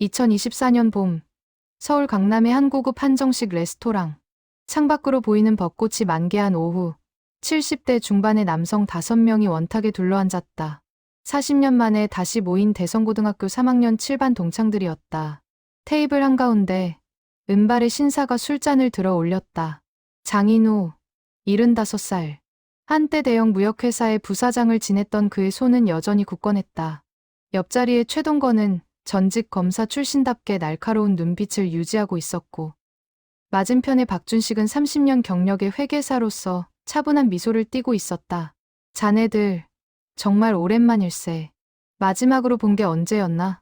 2024년 봄, 서울 강남의 한 고급 한정식 레스토랑. 창밖으로 보이는 벚꽃이 만개한 오후, 70대 중반의 남성 5명이 원탁에 둘러앉았다. 40년 만에 다시 모인 대성고등학교 3학년 7반 동창들이었다. 테이블 한가운데 은발의 신사가 술잔을 들어 올렸다. 장인호, 75살. 한때 대형 무역회사의 부사장을 지냈던 그의 손은 여전히 굳건했다. 옆자리에 최동건은 전직 검사 출신답게 날카로운 눈빛을 유지하고 있었고, 맞은편의 박준식은 30년 경력의 회계사로서 차분한 미소를 띠고 있었다. 자네들, 정말 오랜만일세. 마지막으로 본 게 언제였나?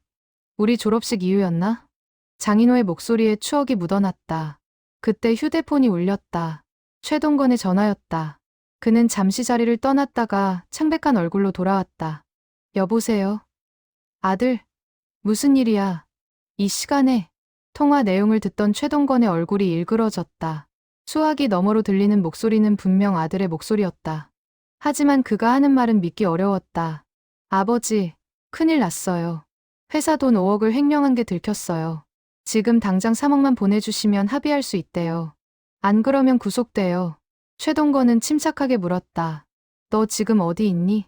우리 졸업식 이후였나? 장인호의 목소리에 추억이 묻어났다. 그때 휴대폰이 울렸다. 최동건의 전화였다. 그는 잠시 자리를 떠났다가 창백한 얼굴로 돌아왔다. 여보세요? 아들, 무슨 일이야? 이 시간에? 통화 내용을 듣던 최동건의 얼굴이 일그러졌다. 수화기 너머로 들리는 목소리는 분명 아들의 목소리였다. 하지만 그가 하는 말은 믿기 어려웠다. 아버지, 큰일 났어요. 회사 돈 5억을 횡령한 게 들켰어요. 지금 당장 3억만 보내주시면 합의할 수 있대요. 안 그러면 구속돼요. 최동건은 침착하게 물었다. 너 지금 어디 있니?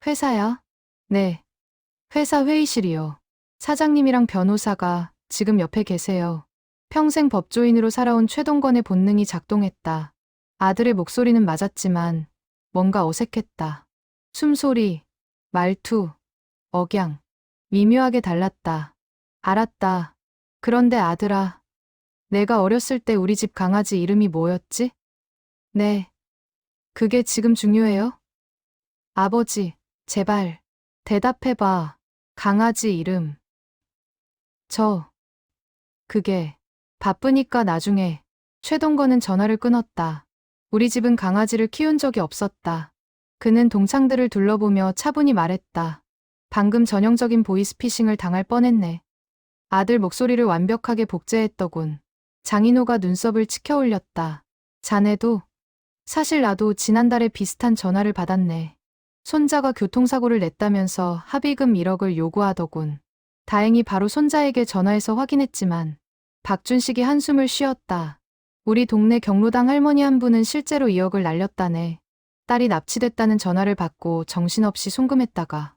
회사야? 네. 회사 회의실이요. 사장님이랑 변호사가 지금 옆에 계세요. 평생 법조인으로 살아온 최동건의 본능이 작동했다. 아들의 목소리는 맞았지만 뭔가 어색했다. 숨소리, 말투, 억양, 미묘하게 달랐다. 알았다. 그런데 아들아, 내가 어렸을 때 우리 집 강아지 이름이 뭐였지? 네. 그게 지금 중요해요? 아버지, 제발, 대답해봐. 강아지 이름. 그게, 바쁘니까 나중에. 최동건은 전화를 끊었다. 우리 집은 강아지를 키운 적이 없었다. 그는 동창들을 둘러보며 차분히 말했다. 방금 전형적인 보이스피싱을 당할 뻔했네. 아들 목소리를 완벽하게 복제했더군. 장인호가 눈썹을 치켜 올렸다. 자네도? 사실 나도 지난달에 비슷한 전화를 받았네. 손자가 교통사고를 냈다면서 합의금 1억을 요구하더군. 다행히 바로 손자에게 전화해서 확인했지만 박준식이 한숨을 쉬었다. 우리 동네 경로당 할머니 한 분은 실제로 2억을 날렸다네. 딸이 납치됐다는 전화를 받고 정신없이 송금했다가.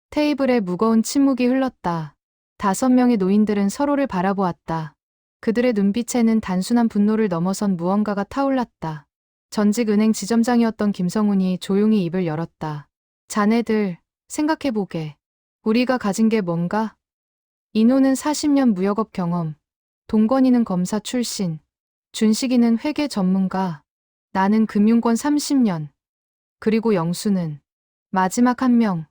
테이블에 무거운 침묵이 흘렀다. 5명의 노인들은 서로를 바라보았다. 그들의 눈빛에는 단순한 분노를 넘어선 무언가가 타올랐다. 전직 은행 지점장이었던 김성훈이 조용히 입을 열었다. 자네들, 생각해보게. 우리가 가진 게 뭔가? 인호는 40년 무역업 경험, 동건이는 검사 출신, 준식이는 회계 전문가, 나는 금융권 30년, 그리고 영수는 마지막 한 명.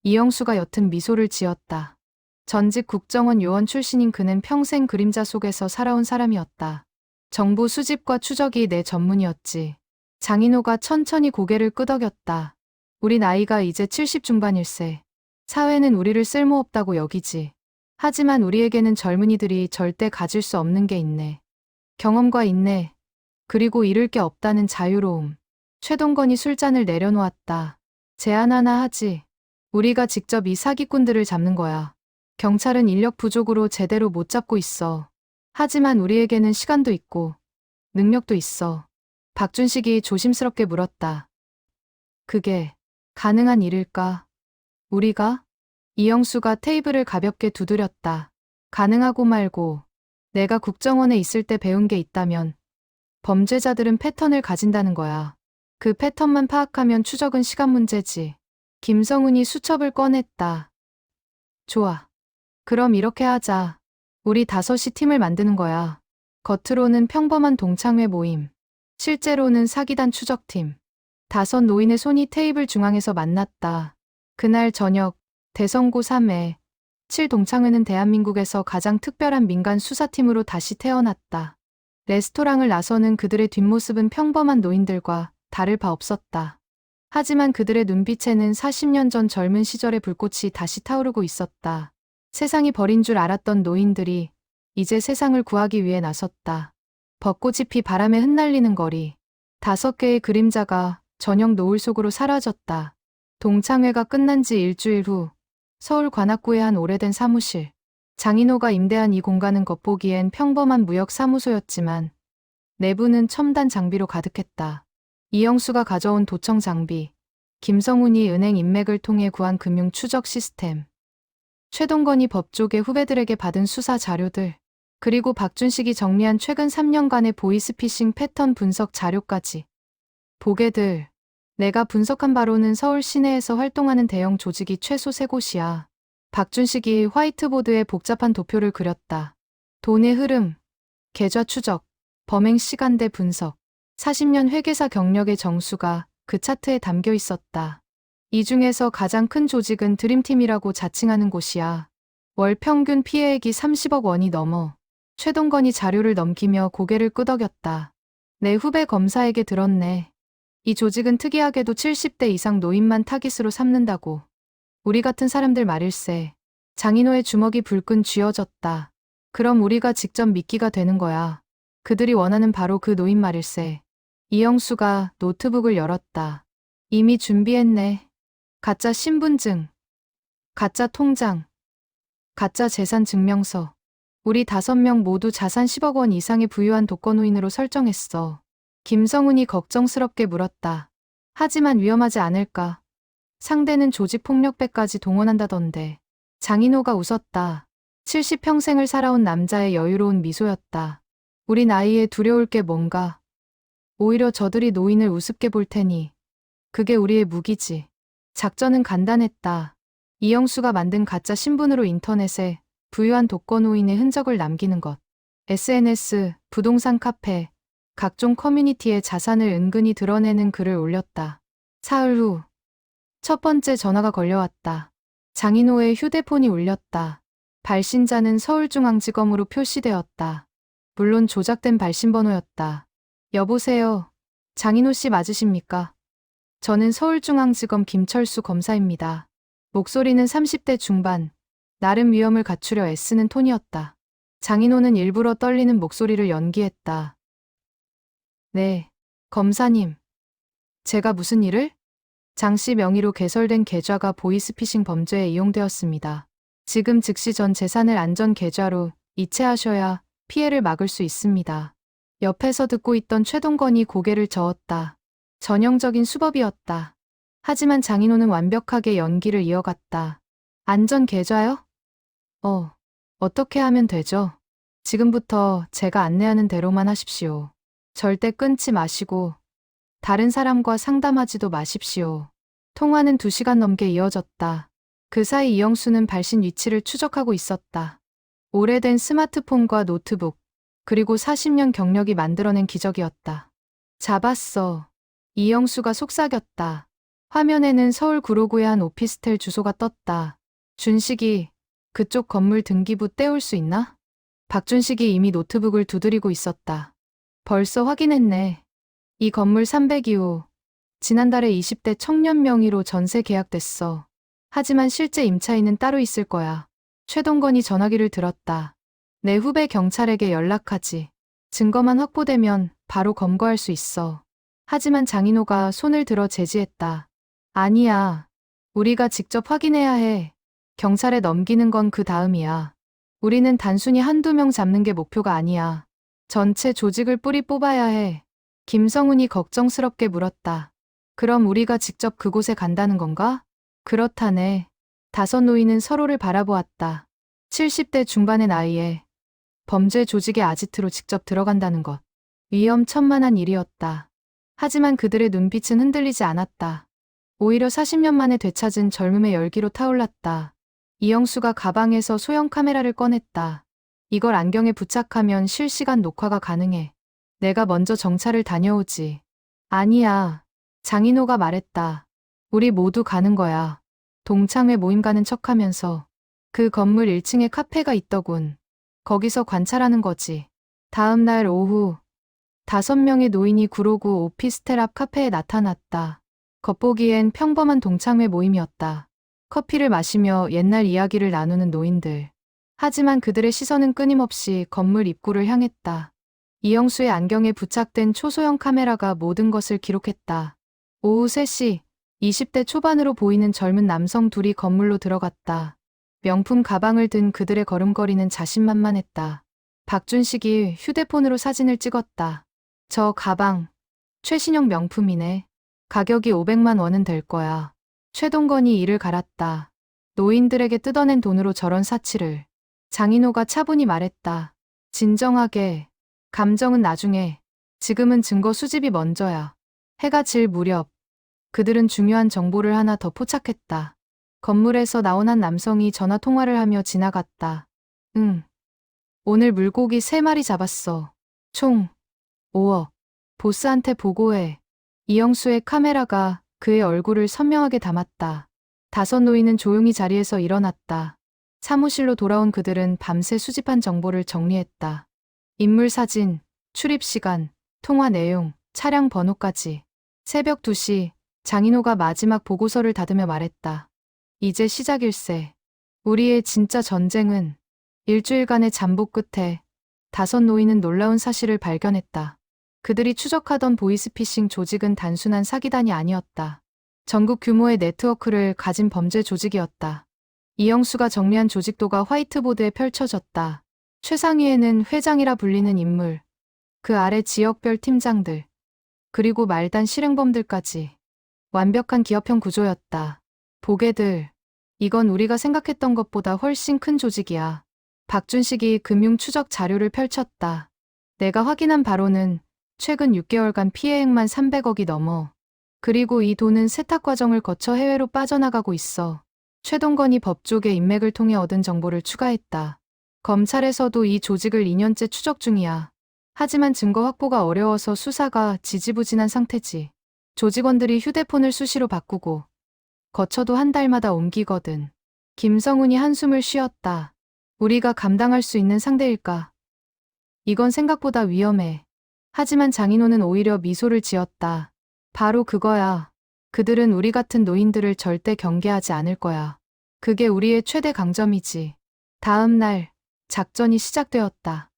이영수가 옅은 미소를 지었다. 전직 국정원 요원 출신인 그는 평생 그림자 속에서 살아온 사람이었다. 정보 수집과 추적이 내 전문이었지. 장인호가 천천히 고개를 끄덕였다. 우리 나이가 이제 70 중반일세. 사회는 우리를 쓸모없다고 여기지. 하지만 우리에게는 젊은이들이 절대 가질 수 없는 게 있네. 경험과 인내, 그리고 잃을 게 없다는 자유로움. 최동건이 술잔을 내려놓았다. 제안 하나 하지. 우리가 직접 이 사기꾼들을 잡는 거야. 경찰은 인력 부족으로 제대로 못 잡고 있어. 하지만 우리에게는 시간도 있고 능력도 있어. 박준식이 조심스럽게 물었다. 그게 가능한 일일까? 우리가? 이영수가 테이블을 가볍게 두드렸다. 가능하고 말고. 내가 국정원에 있을 때 배운 게 있다면 범죄자들은 패턴을 가진다는 거야. 그 패턴만 파악하면 추적은 시간 문제지. 김성훈이 수첩을 꺼냈다. 좋아. 그럼 이렇게 하자. 우리 5이 팀을 만드는 거야. 겉으로는 평범한 동창회 모임. 실제로는 사기단 추적팀. 5 노인의 손이 테이블 중앙에서 만났다. 그날 저녁 대성고 3회 7 동창회는 대한민국에서 가장 특별한 민간 수사팀으로 다시 태어났다. 레스토랑을 나서는 그들의 뒷모습은 평범한 노인들과 다를 바 없었다. 하지만 그들의 눈빛에는 40년 전 젊은 시절의 불꽃이 다시 타오르고 있었다. 세상이 버린 줄 알았던 노인들이 이제 세상을 구하기 위해 나섰다. 벚꽃이 피 바람에 흩날리는 거리. 5개의 그림자가 저녁 노을 속으로 사라졌다. 동창회가 끝난 지 일주일 후 서울 관악구의 한 오래된 사무실. 장인호가 임대한 이 공간은 겉보기엔 평범한 무역 사무소였지만 내부는 첨단 장비로 가득했다. 이영수가 가져온 도청 장비, 김성훈이 은행 인맥을 통해 구한 금융 추적 시스템, 최동건이 법조계 후배들에게 받은 수사 자료들, 그리고 박준식이 정리한 최근 3년간의 보이스피싱 패턴 분석 자료까지. 보게들, 내가 분석한 바로는 서울 시내에서 활동하는 대형 조직이 최소 3곳이야. 박준식이 화이트보드에 복잡한 도표를 그렸다. 돈의 흐름, 계좌 추적, 범행 시간대 분석, 40년 회계사 경력의 정수가 그 차트에 담겨 있었다. 이 중에서 가장 큰 조직은 드림팀이라고 자칭하는 곳이야. 월 평균 피해액이 30억 원이 넘어. 최동건이 자료를 넘기며 고개를 끄덕였다. 내 후배 검사에게 들었네. 이 조직은 특이하게도 70대 이상 노인만 타깃으로 삼는다고. 우리 같은 사람들 말일세. 장인호의 주먹이 불끈 쥐어졌다. 그럼 우리가 직접 미끼가 되는 거야. 그들이 원하는 바로 그 노인 말일세. 이영수가 노트북을 열었다. 이미 준비했네. 가짜 신분증, 가짜 통장, 가짜 재산 증명서. 우리 5명 모두 자산 10억 원 이상의 부유한 독거노인으로 설정했어. 김성훈이 걱정스럽게 물었다. 하지만 위험하지 않을까? 상대는 조직폭력배까지 동원한다던데. 장인호가 웃었다. 70평생을 살아온 남자의 여유로운 미소였다. 우리 나이에 두려울 게 뭔가. 오히려 저들이 노인을 우습게 볼 테니. 그게 우리의 무기지. 작전은 간단했다. 이영수가 만든 가짜 신분으로 인터넷에 부유한 독거노인의 흔적을 남기는 것. SNS, 부동산 카페, 각종 커뮤니티에 자산을 은근히 드러내는 글을 올렸다. 사흘 후 첫 번째 전화가 걸려왔다. 장인호의 휴대폰이 울렸다. 발신자는 서울중앙지검으로 표시되었다. 물론 조작된 발신번호였다. 여보세요. 장인호 씨 맞으십니까? 저는 서울중앙지검 김철수 검사입니다. 목소리는 30대 중반. 나름 위험을 갖추려 애쓰는 톤이었다. 장인호는 일부러 떨리는 목소리를 연기했다. 네, 검사님. 제가 무슨 일을? 장씨 명의로 개설된 계좌가 보이스피싱 범죄에 이용되었습니다. 지금 즉시 전 재산을 안전 계좌로 이체하셔야 피해를 막을 수 있습니다. 옆에서 듣고 있던 최동건이 고개를 저었다. 전형적인 수법이었다. 하지만 장인호는 완벽하게 연기를 이어갔다. 안전 계좌요? 어떻게 하면 되죠? 지금부터 제가 안내하는 대로만 하십시오. 절대 끊지 마시고 다른 사람과 상담하지도 마십시오. 통화는 2시간 넘게 이어졌다. 그 사이 이영수는 발신 위치를 추적하고 있었다. 오래된 스마트폰과 노트북, 그리고 40년 경력이 만들어낸 기적이었다. 잡았어. 이영수가 속삭였다. 화면에는 서울 구로구의 한 오피스텔 주소가 떴다. 준식이 그쪽 건물 등기부 떼올 수 있나? 박준식이 이미 노트북을 두드리고 있었다. 벌써 확인했네. 이 건물 302호. 지난달에 20대 청년 명의로 전세 계약됐어. 하지만 실제 임차인은 따로 있을 거야. 최동건이 전화기를 들었다. 내 후배 경찰에게 연락하지. 증거만 확보되면 바로 검거할 수 있어. 하지만 장인호가 손을 들어 제지했다. 아니야. 우리가 직접 확인해야 해. 경찰에 넘기는 건 그 다음이야. 우리는 단순히 1~2명 잡는 게 목표가 아니야. 전체 조직을 뿌리 뽑아야 해. 김성훈이 걱정스럽게 물었다. 그럼 우리가 직접 그곳에 간다는 건가? 그렇다네. 5 노인은 서로를 바라보았다. 70대 중반의 나이에 범죄 조직의 아지트로 직접 들어간다는 것. 위험천만한 일이었다. 하지만 그들의 눈빛은 흔들리지 않았다. 오히려 40년 만에 되찾은 젊음의 열기로 타올랐다. 이영수가 가방에서 소형 카메라를 꺼냈다. 이걸 안경에 부착하면 실시간 녹화가 가능해. 내가 먼저 정찰을 다녀오지. 아니야. 장인호가 말했다. 우리 모두 가는 거야. 동창회 모임 가는 척하면서. 그 건물 1층에 카페가 있더군. 거기서 관찰하는 거지. 다음 날 오후 5명의 노인이 구로구 오피스텔 앞 카페에 나타났다. 겉보기엔 평범한 동창회 모임이었다. 커피를 마시며 옛날 이야기를 나누는 노인들. 하지만 그들의 시선은 끊임없이 건물 입구를 향했다. 이영수의 안경에 부착된 초소형 카메라가 모든 것을 기록했다. 오후 3시, 20대 초반으로 보이는 젊은 남성 둘이 건물로 들어갔다. 명품 가방을 든 그들의 걸음걸이는 자신만만했다. 박준식이 휴대폰으로 사진을 찍었다. 저 가방, 최신형 명품이네. 가격이 500만 원은 될 거야. 최동건이 이를 갈았다. 노인들에게 뜯어낸 돈으로 저런 사치를. 장인호가 차분히 말했다. 진정하게. 감정은 나중에. 지금은 증거 수집이 먼저야. 해가 질 무렵. 그들은 중요한 정보를 하나 더 포착했다. 건물에서 나온 한 남성이 전화 통화를 하며 지나갔다. 응. 오늘 물고기 3마리 잡았어. 총 5억. 보스한테 보고해. 이영수의 카메라가 그의 얼굴을 선명하게 담았다. 5 노인은 조용히 자리에서 일어났다. 사무실로 돌아온 그들은 밤새 수집한 정보를 정리했다. 인물 사진, 출입 시간, 통화 내용, 차량 번호까지. 새벽 2시, 장인호가 마지막 보고서를 닫으며 말했다. 이제 시작일세. 우리의 진짜 전쟁은. 일주일간의 잠복 끝에 5 노인은 놀라운 사실을 발견했다. 그들이 추적하던 보이스피싱 조직은 단순한 사기단이 아니었다. 전국 규모의 네트워크를 가진 범죄 조직이었다. 이영수가 정리한 조직도가 화이트보드에 펼쳐졌다. 최상위에는 회장이라 불리는 인물, 그 아래 지역별 팀장들, 그리고 말단 실행범들까지. 완벽한 기업형 구조였다. 보게들, 이건 우리가 생각했던 것보다 훨씬 큰 조직이야. 박준식이 금융 추적 자료를 펼쳤다. 내가 확인한 바로는 최근 6개월간 피해액만 300억이 넘어. 그리고 이 돈은 세탁 과정을 거쳐 해외로 빠져나가고 있어. 최동건이 법조계 인맥을 통해 얻은 정보를 추가했다. 검찰에서도 이 조직을 2년째 추적 중이야. 하지만 증거 확보가 어려워서 수사가 지지부진한 상태지. 조직원들이 휴대폰을 수시로 바꾸고 거쳐도 한 달마다 옮기거든. 김성훈이 한숨을 쉬었다. 우리가 감당할 수 있는 상대일까? 이건 생각보다 위험해. 하지만 장인호는 오히려 미소를 지었다. 바로 그거야. 그들은 우리 같은 노인들을 절대 경계하지 않을 거야. 그게 우리의 최대 강점이지. 다음 날, 작전이 시작되었다.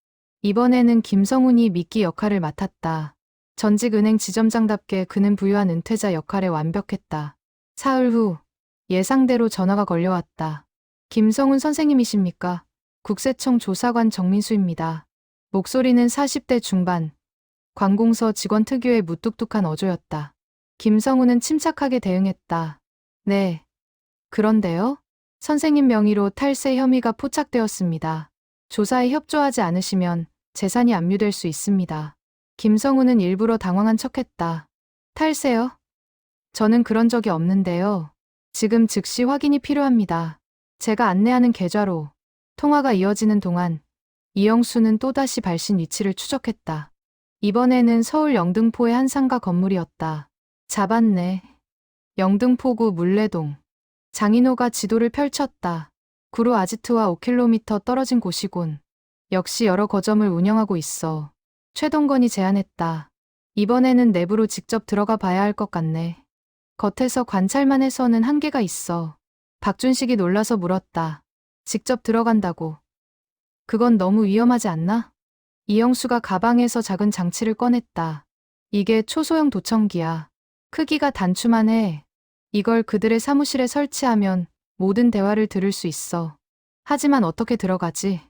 이번에는 김성훈이 미끼 역할을 맡았다. 전직 은행 지점장답게 그는 부유한 은퇴자 역할에 완벽했다. 사흘 후, 예상대로 전화가 걸려왔다. 김성훈 선생님이십니까? 국세청 조사관 정민수입니다. 목소리는 40대 중반. 관공서 직원 특유의 무뚝뚝한 어조였다. 김성훈은 침착하게 대응했다. 네. 그런데요? 선생님 명의로 탈세 혐의가 포착되었습니다. 조사에 협조하지 않으시면 재산이 압류될 수 있습니다. 김성훈은 일부러 당황한 척했다. 탈세요? 저는 그런 적이 없는데요. 지금 즉시 확인이 필요합니다. 제가 안내하는 계좌로. 통화가 이어지는 동안 이영수는 또다시 발신 위치를 추적했다. 이번에는 서울 영등포의 한 상가 건물이었다. 잡았네. 영등포구 물레동. 장인호가 지도를 펼쳤다. 구로 아지트와 5km 떨어진 곳이군. 역시 여러 거점을 운영하고 있어. 최동건이 제안했다. 이번에는 내부로 직접 들어가 봐야 할 것 같네. 겉에서 관찰만 해서는 한계가 있어. 박준식이 놀라서 물었다. 직접 들어간다고. 그건 너무 위험하지 않나? 이영수가 가방에서 작은 장치를 꺼냈다. 이게 초소형 도청기야. 크기가 단추만해. 이걸 그들의 사무실에 설치하면 모든 대화를 들을 수 있어. 하지만 어떻게 들어가지?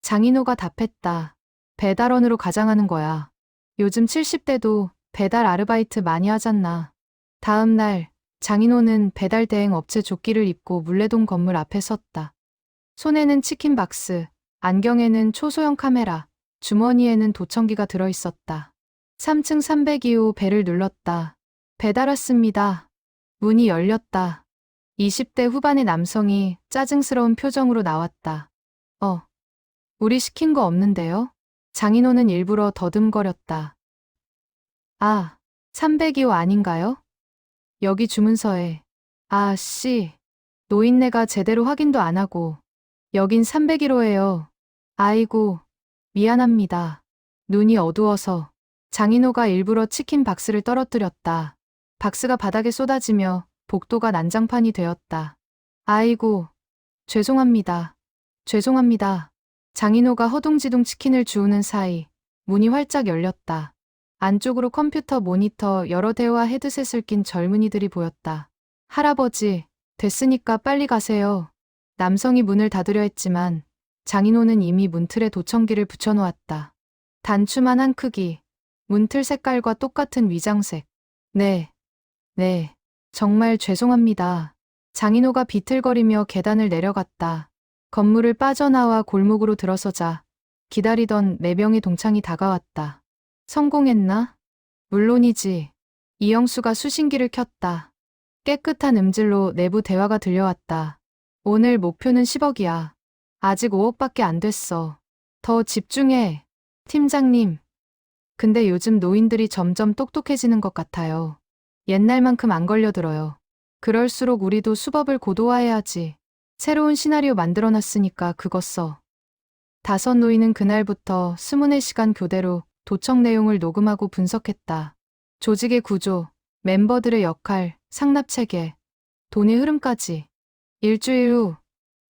장인호가 답했다. 배달원으로 가장하는 거야. 요즘 70대도 배달 아르바이트 많이 하잖아. 다음 날 장인호는 배달 대행 업체 조끼를 입고 물레동 건물 앞에 섰다. 손에는 치킨 박스, 안경에는 초소형 카메라, 주머니에는 도청기가 들어있었다. 3층 302호 벨을 눌렀다. 배달 왔습니다. 문이 열렸다. 20대 후반의 남성이 짜증스러운 표정으로 나왔다. 우리 시킨 거 없는데요? 장인호는 일부러 더듬거렸다. 아, 302호 아닌가요? 여기 주문서에. 아, 씨. 노인네가 제대로 확인도 안 하고. 여긴 301호예요. 아이고, 미안합니다. 눈이 어두워서. 장인호가 일부러 치킨 박스를 떨어뜨렸다. 박스가 바닥에 쏟아지며 복도가 난장판이 되었다. 아이고, 죄송합니다. 죄송합니다. 장인호가 허둥지둥 치킨을 주우는 사이 문이 활짝 열렸다. 안쪽으로 컴퓨터 모니터 여러 대와 헤드셋을 낀 젊은이들이 보였다. 할아버지, 됐으니까 빨리 가세요. 남성이 문을 닫으려 했지만 장인호는 이미 문틀에 도청기를 붙여놓았다. 단추만 한 크기, 문틀 색깔과 똑같은 위장색. 네, 네, 정말 죄송합니다. 장인호가 비틀거리며 계단을 내려갔다. 건물을 빠져나와 골목으로 들어서자 기다리던 4명의 동창이 다가왔다. 성공했나? 물론이지. 이영수가 수신기를 켰다. 깨끗한 음질로 내부 대화가 들려왔다. 오늘 목표는 10억이야. 아직 5억밖에 안 됐어. 더 집중해. 팀장님. 근데 요즘 노인들이 점점 똑똑해지는 것 같아요. 옛날만큼 안 걸려들어요. 그럴수록 우리도 수법을 고도화해야지. 새로운 시나리오 만들어놨으니까 그거 써. 5 노인은 그날부터 24시간 교대로 도청 내용을 녹음하고 분석했다. 조직의 구조, 멤버들의 역할, 상납 체계, 돈의 흐름까지. 일주일 후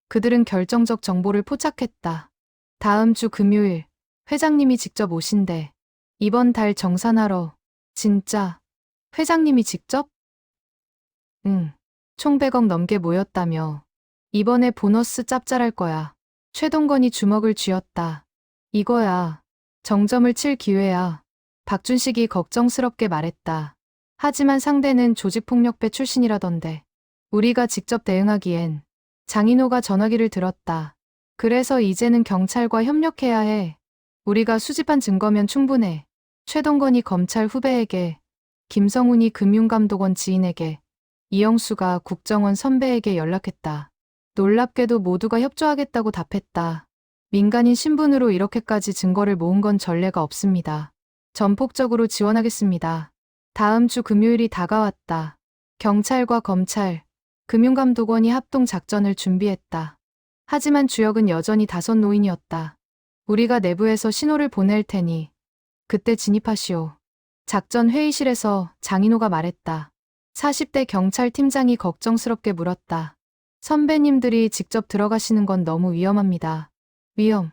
그들은 결정적 정보를 포착했다. 다음 주 금요일 회장님이 직접 오신대. 이번 달 정산하러. 진짜? 회장님이 직접? 응. 총 100억 넘게 모였다며. 이번에 보너스 짭짤할 거야. 최동건이 주먹을 쥐었다. 이거야. 정점을 칠 기회야. 박준식이 걱정스럽게 말했다. 하지만 상대는 조직폭력배 출신이라던데. 우리가 직접 대응하기엔. 장인호가 전화기를 들었다. 그래서 이제는 경찰과 협력해야 해. 우리가 수집한 증거면 충분해. 최동건이 검찰 후배에게, 김성훈이 금융감독원 지인에게, 이영수가 국정원 선배에게 연락했다. 놀랍게도 모두가 협조하겠다고 답했다. 민간인 신분으로 이렇게까지 증거를 모은 건 전례가 없습니다. 전폭적으로 지원하겠습니다. 다음 주 금요일이 다가왔다. 경찰과 검찰, 금융감독원이 합동 작전을 준비했다. 하지만 주역은 여전히 5 노인이었다. 우리가 내부에서 신호를 보낼 테니 그때 진입하시오. 작전 회의실에서 장인호가 말했다. 40대 경찰팀장이 걱정스럽게 물었다. 선배님들이 직접 들어가시는 건 너무 위험합니다. 위험.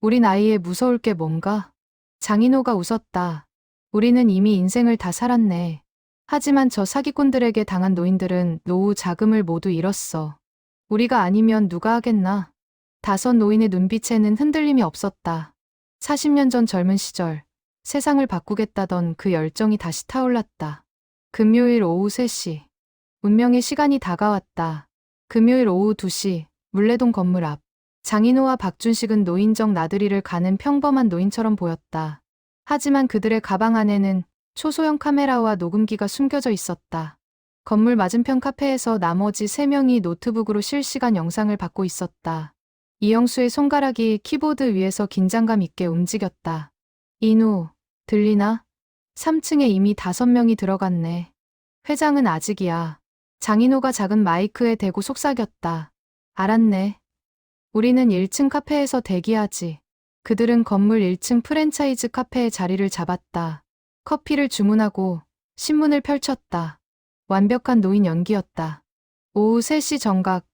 우리 나이에 무서울 게 뭔가? 장인호가 웃었다. 우리는 이미 인생을 다 살았네. 하지만 저 사기꾼들에게 당한 노인들은 노후 자금을 모두 잃었어. 우리가 아니면 누가 하겠나? 5 노인의 눈빛에는 흔들림이 없었다. 40년 전 젊은 시절, 세상을 바꾸겠다던 그 열정이 다시 타올랐다. 금요일 오후 3시. 운명의 시간이 다가왔다. 금요일 오후 2시, 물레동 건물 앞. 장인호와 박준식은 노인정 나들이를 가는 평범한 노인처럼 보였다. 하지만 그들의 가방 안에는 초소형 카메라와 녹음기가 숨겨져 있었다. 건물 맞은편 카페에서 나머지 3명이 노트북으로 실시간 영상을 받고 있었다. 이영수의 손가락이 키보드 위에서 긴장감 있게 움직였다. 인우, 들리나? 3층에 이미 5명이 들어갔네. 회장은 아직이야. 장인호가 작은 마이크에 대고 속삭였다. 알았네. 우리는 1층 카페에서 대기하지. 그들은 건물 1층 프랜차이즈 카페에 자리를 잡았다. 커피를 주문하고 신문을 펼쳤다. 완벽한 노인 연기였다. 오후 3시 정각,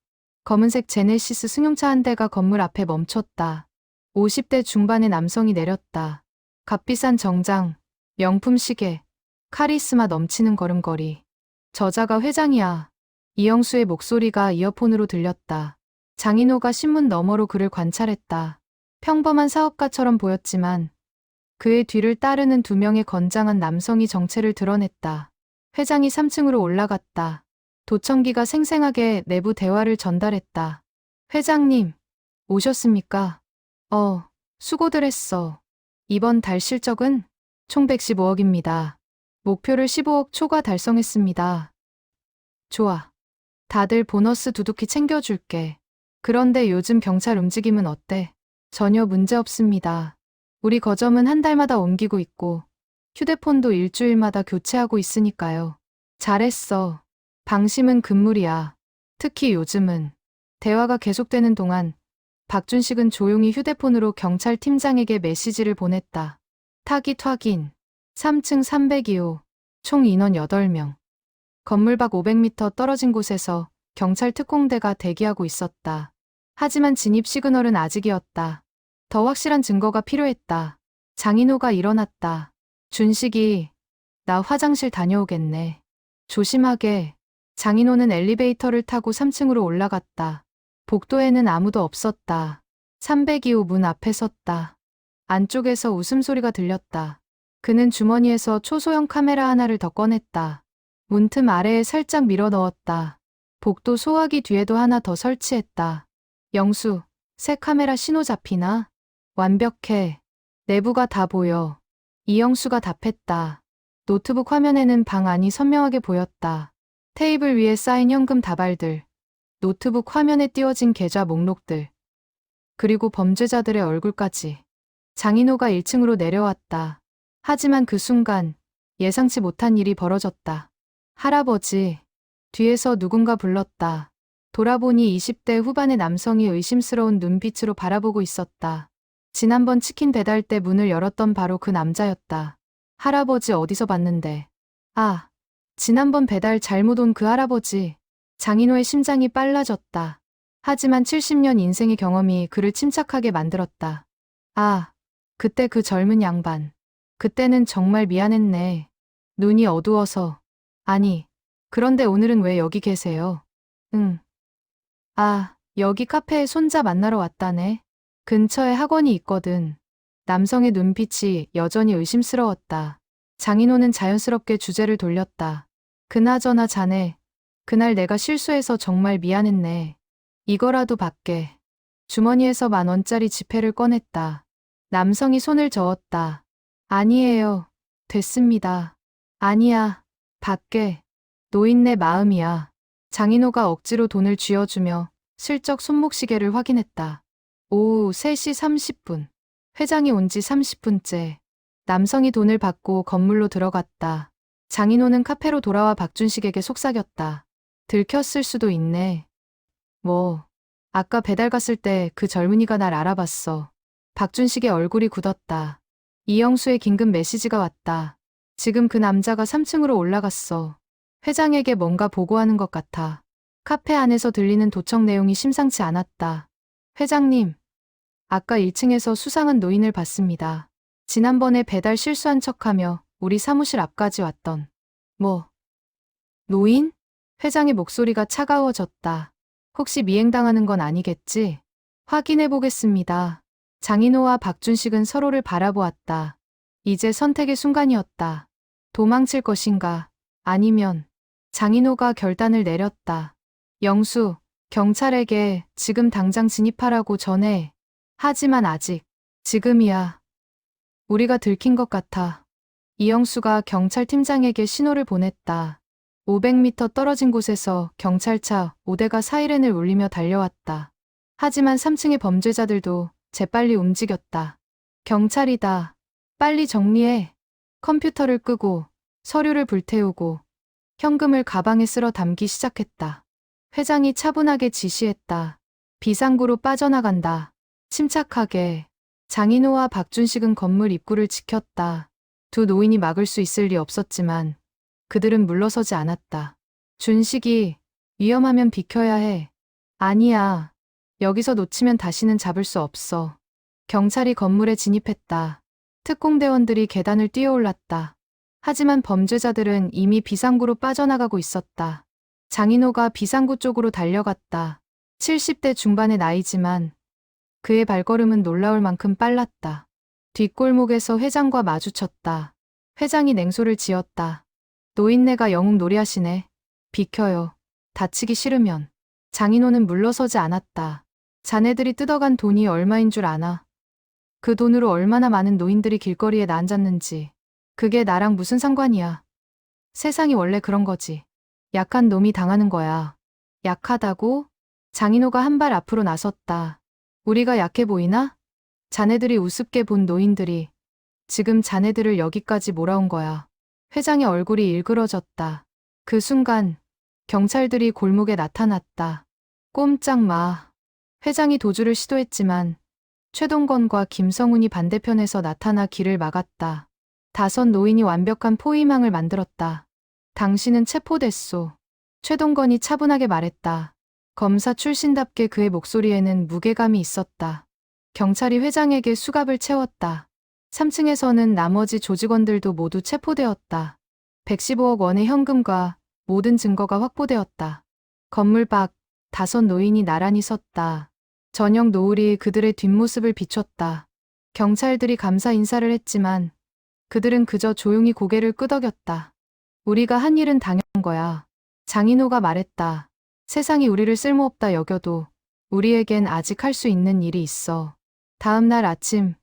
검은색 제네시스 승용차 한 대가 건물 앞에 멈췄다. 50대 중반의 남성이 내렸다. 값비싼 정장, 명품 시계, 카리스마 넘치는 걸음걸이. 저자가 회장이야. 이영수의 목소리가 이어폰으로 들렸다. 장인호가 신문 너머로 그를 관찰했다. 평범한 사업가처럼 보였지만 그의 뒤를 따르는 2명의 건장한 남성이 정체를 드러냈다. 회장이 3층으로 올라갔다. 도청기가 생생하게 내부 대화를 전달했다. 회장님, 오셨습니까? 수고들 했어. 이번 달 실적은 총 115억입니다. 목표를 15억 초과 달성했습니다. 좋아. 다들 보너스 두둑히 챙겨줄게. 그런데 요즘 경찰 움직임은 어때? 전혀 문제 없습니다. 우리 거점은 한 달마다 옮기고 있고 휴대폰도 일주일마다 교체하고 있으니까요. 잘했어. 방심은 금물이야. 특히 요즘은. 대화가 계속되는 동안 박준식은 조용히 휴대폰으로 경찰팀장에게 메시지를 보냈다. 타깃 확인. 3층 302호. 총 인원 8명. 건물 밖 500m 떨어진 곳에서 경찰 특공대가 대기하고 있었다. 하지만 진입 시그널은 아직이었다. 더 확실한 증거가 필요했다. 장인호가 일어났다. 준식이, 나 화장실 다녀오겠네. 조심하게. 장인호는 엘리베이터를 타고 3층으로 올라갔다. 복도에는 아무도 없었다. 302호 문 앞에 섰다. 안쪽에서 웃음소리가 들렸다. 그는 주머니에서 초소형 카메라 하나를 더 꺼냈다. 문틈 아래에 살짝 밀어 넣었다. 복도 소화기 뒤에도 하나 더 설치했다. 영수, 새 카메라 신호 잡히나? 완벽해. 내부가 다 보여. 이영수가 답했다. 노트북 화면에는 방 안이 선명하게 보였다. 테이블 위에 쌓인 현금 다발들, 노트북 화면에 띄워진 계좌 목록들, 그리고 범죄자들의 얼굴까지. 장인호가 1층으로 내려왔다. 하지만 그 순간 예상치 못한 일이 벌어졌다. 할아버지, 뒤에서 누군가 불렀다. 돌아보니 20대 후반의 남성이 의심스러운 눈빛으로 바라보고 있었다. 지난번 치킨 배달 때 문을 열었던 바로 그 남자였다. 할아버지 어디서 봤는데. 아, 지난번 배달 잘못 온 그 할아버지. 장인호의 심장이 빨라졌다. 하지만 70년 인생의 경험이 그를 침착하게 만들었다. 아, 그때 그 젊은 양반. 그때는 정말 미안했네. 눈이 어두워서. 아니, 그런데 오늘은 왜 여기 계세요? 응. 아, 여기 카페에 손자 만나러 왔다네. 근처에 학원이 있거든. 남성의 눈빛이 여전히 의심스러웠다. 장인호는 자연스럽게 주제를 돌렸다. 그나저나 자네, 그날 내가 실수해서 정말 미안했네. 이거라도 받게. 주머니에서 10,000원짜리 지폐를 꺼냈다. 남성이 손을 저었다. 아니에요. 됐습니다. 아니야. 받게. 노인네 마음이야. 장인호가 억지로 돈을 쥐어주며 슬쩍 손목시계를 확인했다. 오후 3시 30분. 회장이 온 지 30분째. 남성이 돈을 받고 건물로 들어갔다. 장인호는 카페로 돌아와 박준식에게 속삭였다. 들켰을 수도 있네. 뭐, 아까 배달 갔을 때 그 젊은이가 날 알아봤어. 박준식의 얼굴이 굳었다. 이영수의 긴급 메시지가 왔다. 지금 그 남자가 3층으로 올라갔어. 회장에게 뭔가 보고하는 것 같아. 카페 안에서 들리는 도청 내용이 심상치 않았다. 회장님, 아까 1층에서 수상한 노인을 봤습니다. 지난번에 배달 실수한 척하며 우리 사무실 앞까지 왔던. 뭐? 노인? 회장의 목소리가 차가워졌다. 혹시 미행당하는 건 아니겠지? 확인해 보겠습니다. 장인호와 박준식은 서로를 바라보았다. 이제 선택의 순간이었다. 도망칠 것인가? 아니면 장인호가 결단을 내렸다. 영수, 경찰에게 지금 당장 진입하라고 전해. 하지만 아직, 지금이야. 우리가 들킨 것 같아. 이영수가 경찰팀장에게 신호를 보냈다. 500m 떨어진 곳에서 경찰차 5대가 사이렌을 울리며 달려왔다. 하지만 3층의 범죄자들도 재빨리 움직였다. 경찰이다. 빨리 정리해. 컴퓨터를 끄고 서류를 불태우고 현금을 가방에 쓸어 담기 시작했다. 회장이 차분하게 지시했다. 비상구로 빠져나간다. 침착하게. 장인호와 박준식은 건물 입구를 지켰다. 두 노인이 막을 수 있을 리 없었지만 그들은 물러서지 않았다. 준식이, 위험하면 비켜야 해. 아니야. 여기서 놓치면 다시는 잡을 수 없어. 경찰이 건물에 진입했다. 특공대원들이 계단을 뛰어올랐다. 하지만 범죄자들은 이미 비상구로 빠져나가고 있었다. 장인호가 비상구 쪽으로 달려갔다. 70대 중반의 나이지만 그의 발걸음은 놀라울 만큼 빨랐다. 뒷골목에서 회장과 마주쳤다. 회장이 냉소를 지었다. 노인네가 영웅 놀이하시네. 비켜요. 다치기 싫으면. 장인호는 물러서지 않았다. 자네들이 뜯어간 돈이 얼마인 줄 아나? 그 돈으로 얼마나 많은 노인들이 길거리에 앉았는지. 그게 나랑 무슨 상관이야. 세상이 원래 그런 거지. 약한 놈이 당하는 거야. 약하다고? 장인호가 한 발 앞으로 나섰다. 우리가 약해 보이나? 자네들이 우습게 본 노인들이 지금 자네들을 여기까지 몰아온 거야. 회장의 얼굴이 일그러졌다. 그 순간 경찰들이 골목에 나타났다. 꼼짝 마. 회장이 도주를 시도했지만 최동건과 김성훈이 반대편에서 나타나 길을 막았다. 5 노인이 완벽한 포위망을 만들었다. 당신은 체포됐소. 최동건이 차분하게 말했다. 검사 출신답게 그의 목소리에는 무게감이 있었다. 경찰이 회장에게 수갑을 채웠다. 3층에서는 나머지 조직원들도 모두 체포되었다. 115억 원의 현금과 모든 증거가 확보되었다. 건물 밖 5 노인이 나란히 섰다. 저녁 노을이 그들의 뒷모습을 비췄다. 경찰들이 감사 인사를 했지만 그들은 그저 조용히 고개를 끄덕였다. 우리가 한 일은 당연한 거야. 장인호가 말했다. 세상이 우리를 쓸모없다 여겨도 우리에겐 아직 할 수 있는 일이 있어. 다음 날 아침,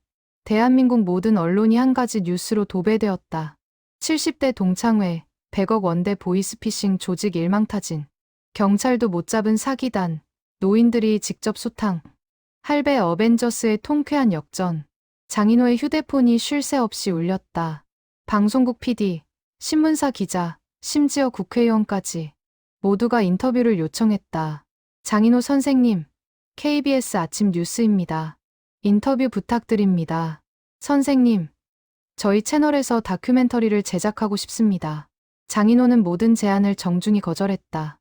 대한민국 모든 언론이 한 가지 뉴스로 도배되었다. 70대 동창회, 100억 원대 보이스피싱 조직 일망타진. 경찰도 못 잡은 사기단, 노인들이 직접 소탕. 할배 어벤져스의 통쾌한 역전. 장인호의 휴대폰이 쉴 새 없이 울렸다. 방송국 PD, 신문사 기자, 심지어 국회의원까지 모두가 인터뷰를 요청했다. 장인호 선생님, KBS 아침 뉴스입니다. 인터뷰 부탁드립니다. 선생님, 저희 채널에서 다큐멘터리를 제작하고 싶습니다. 장인호는 모든 제안을 정중히 거절했다.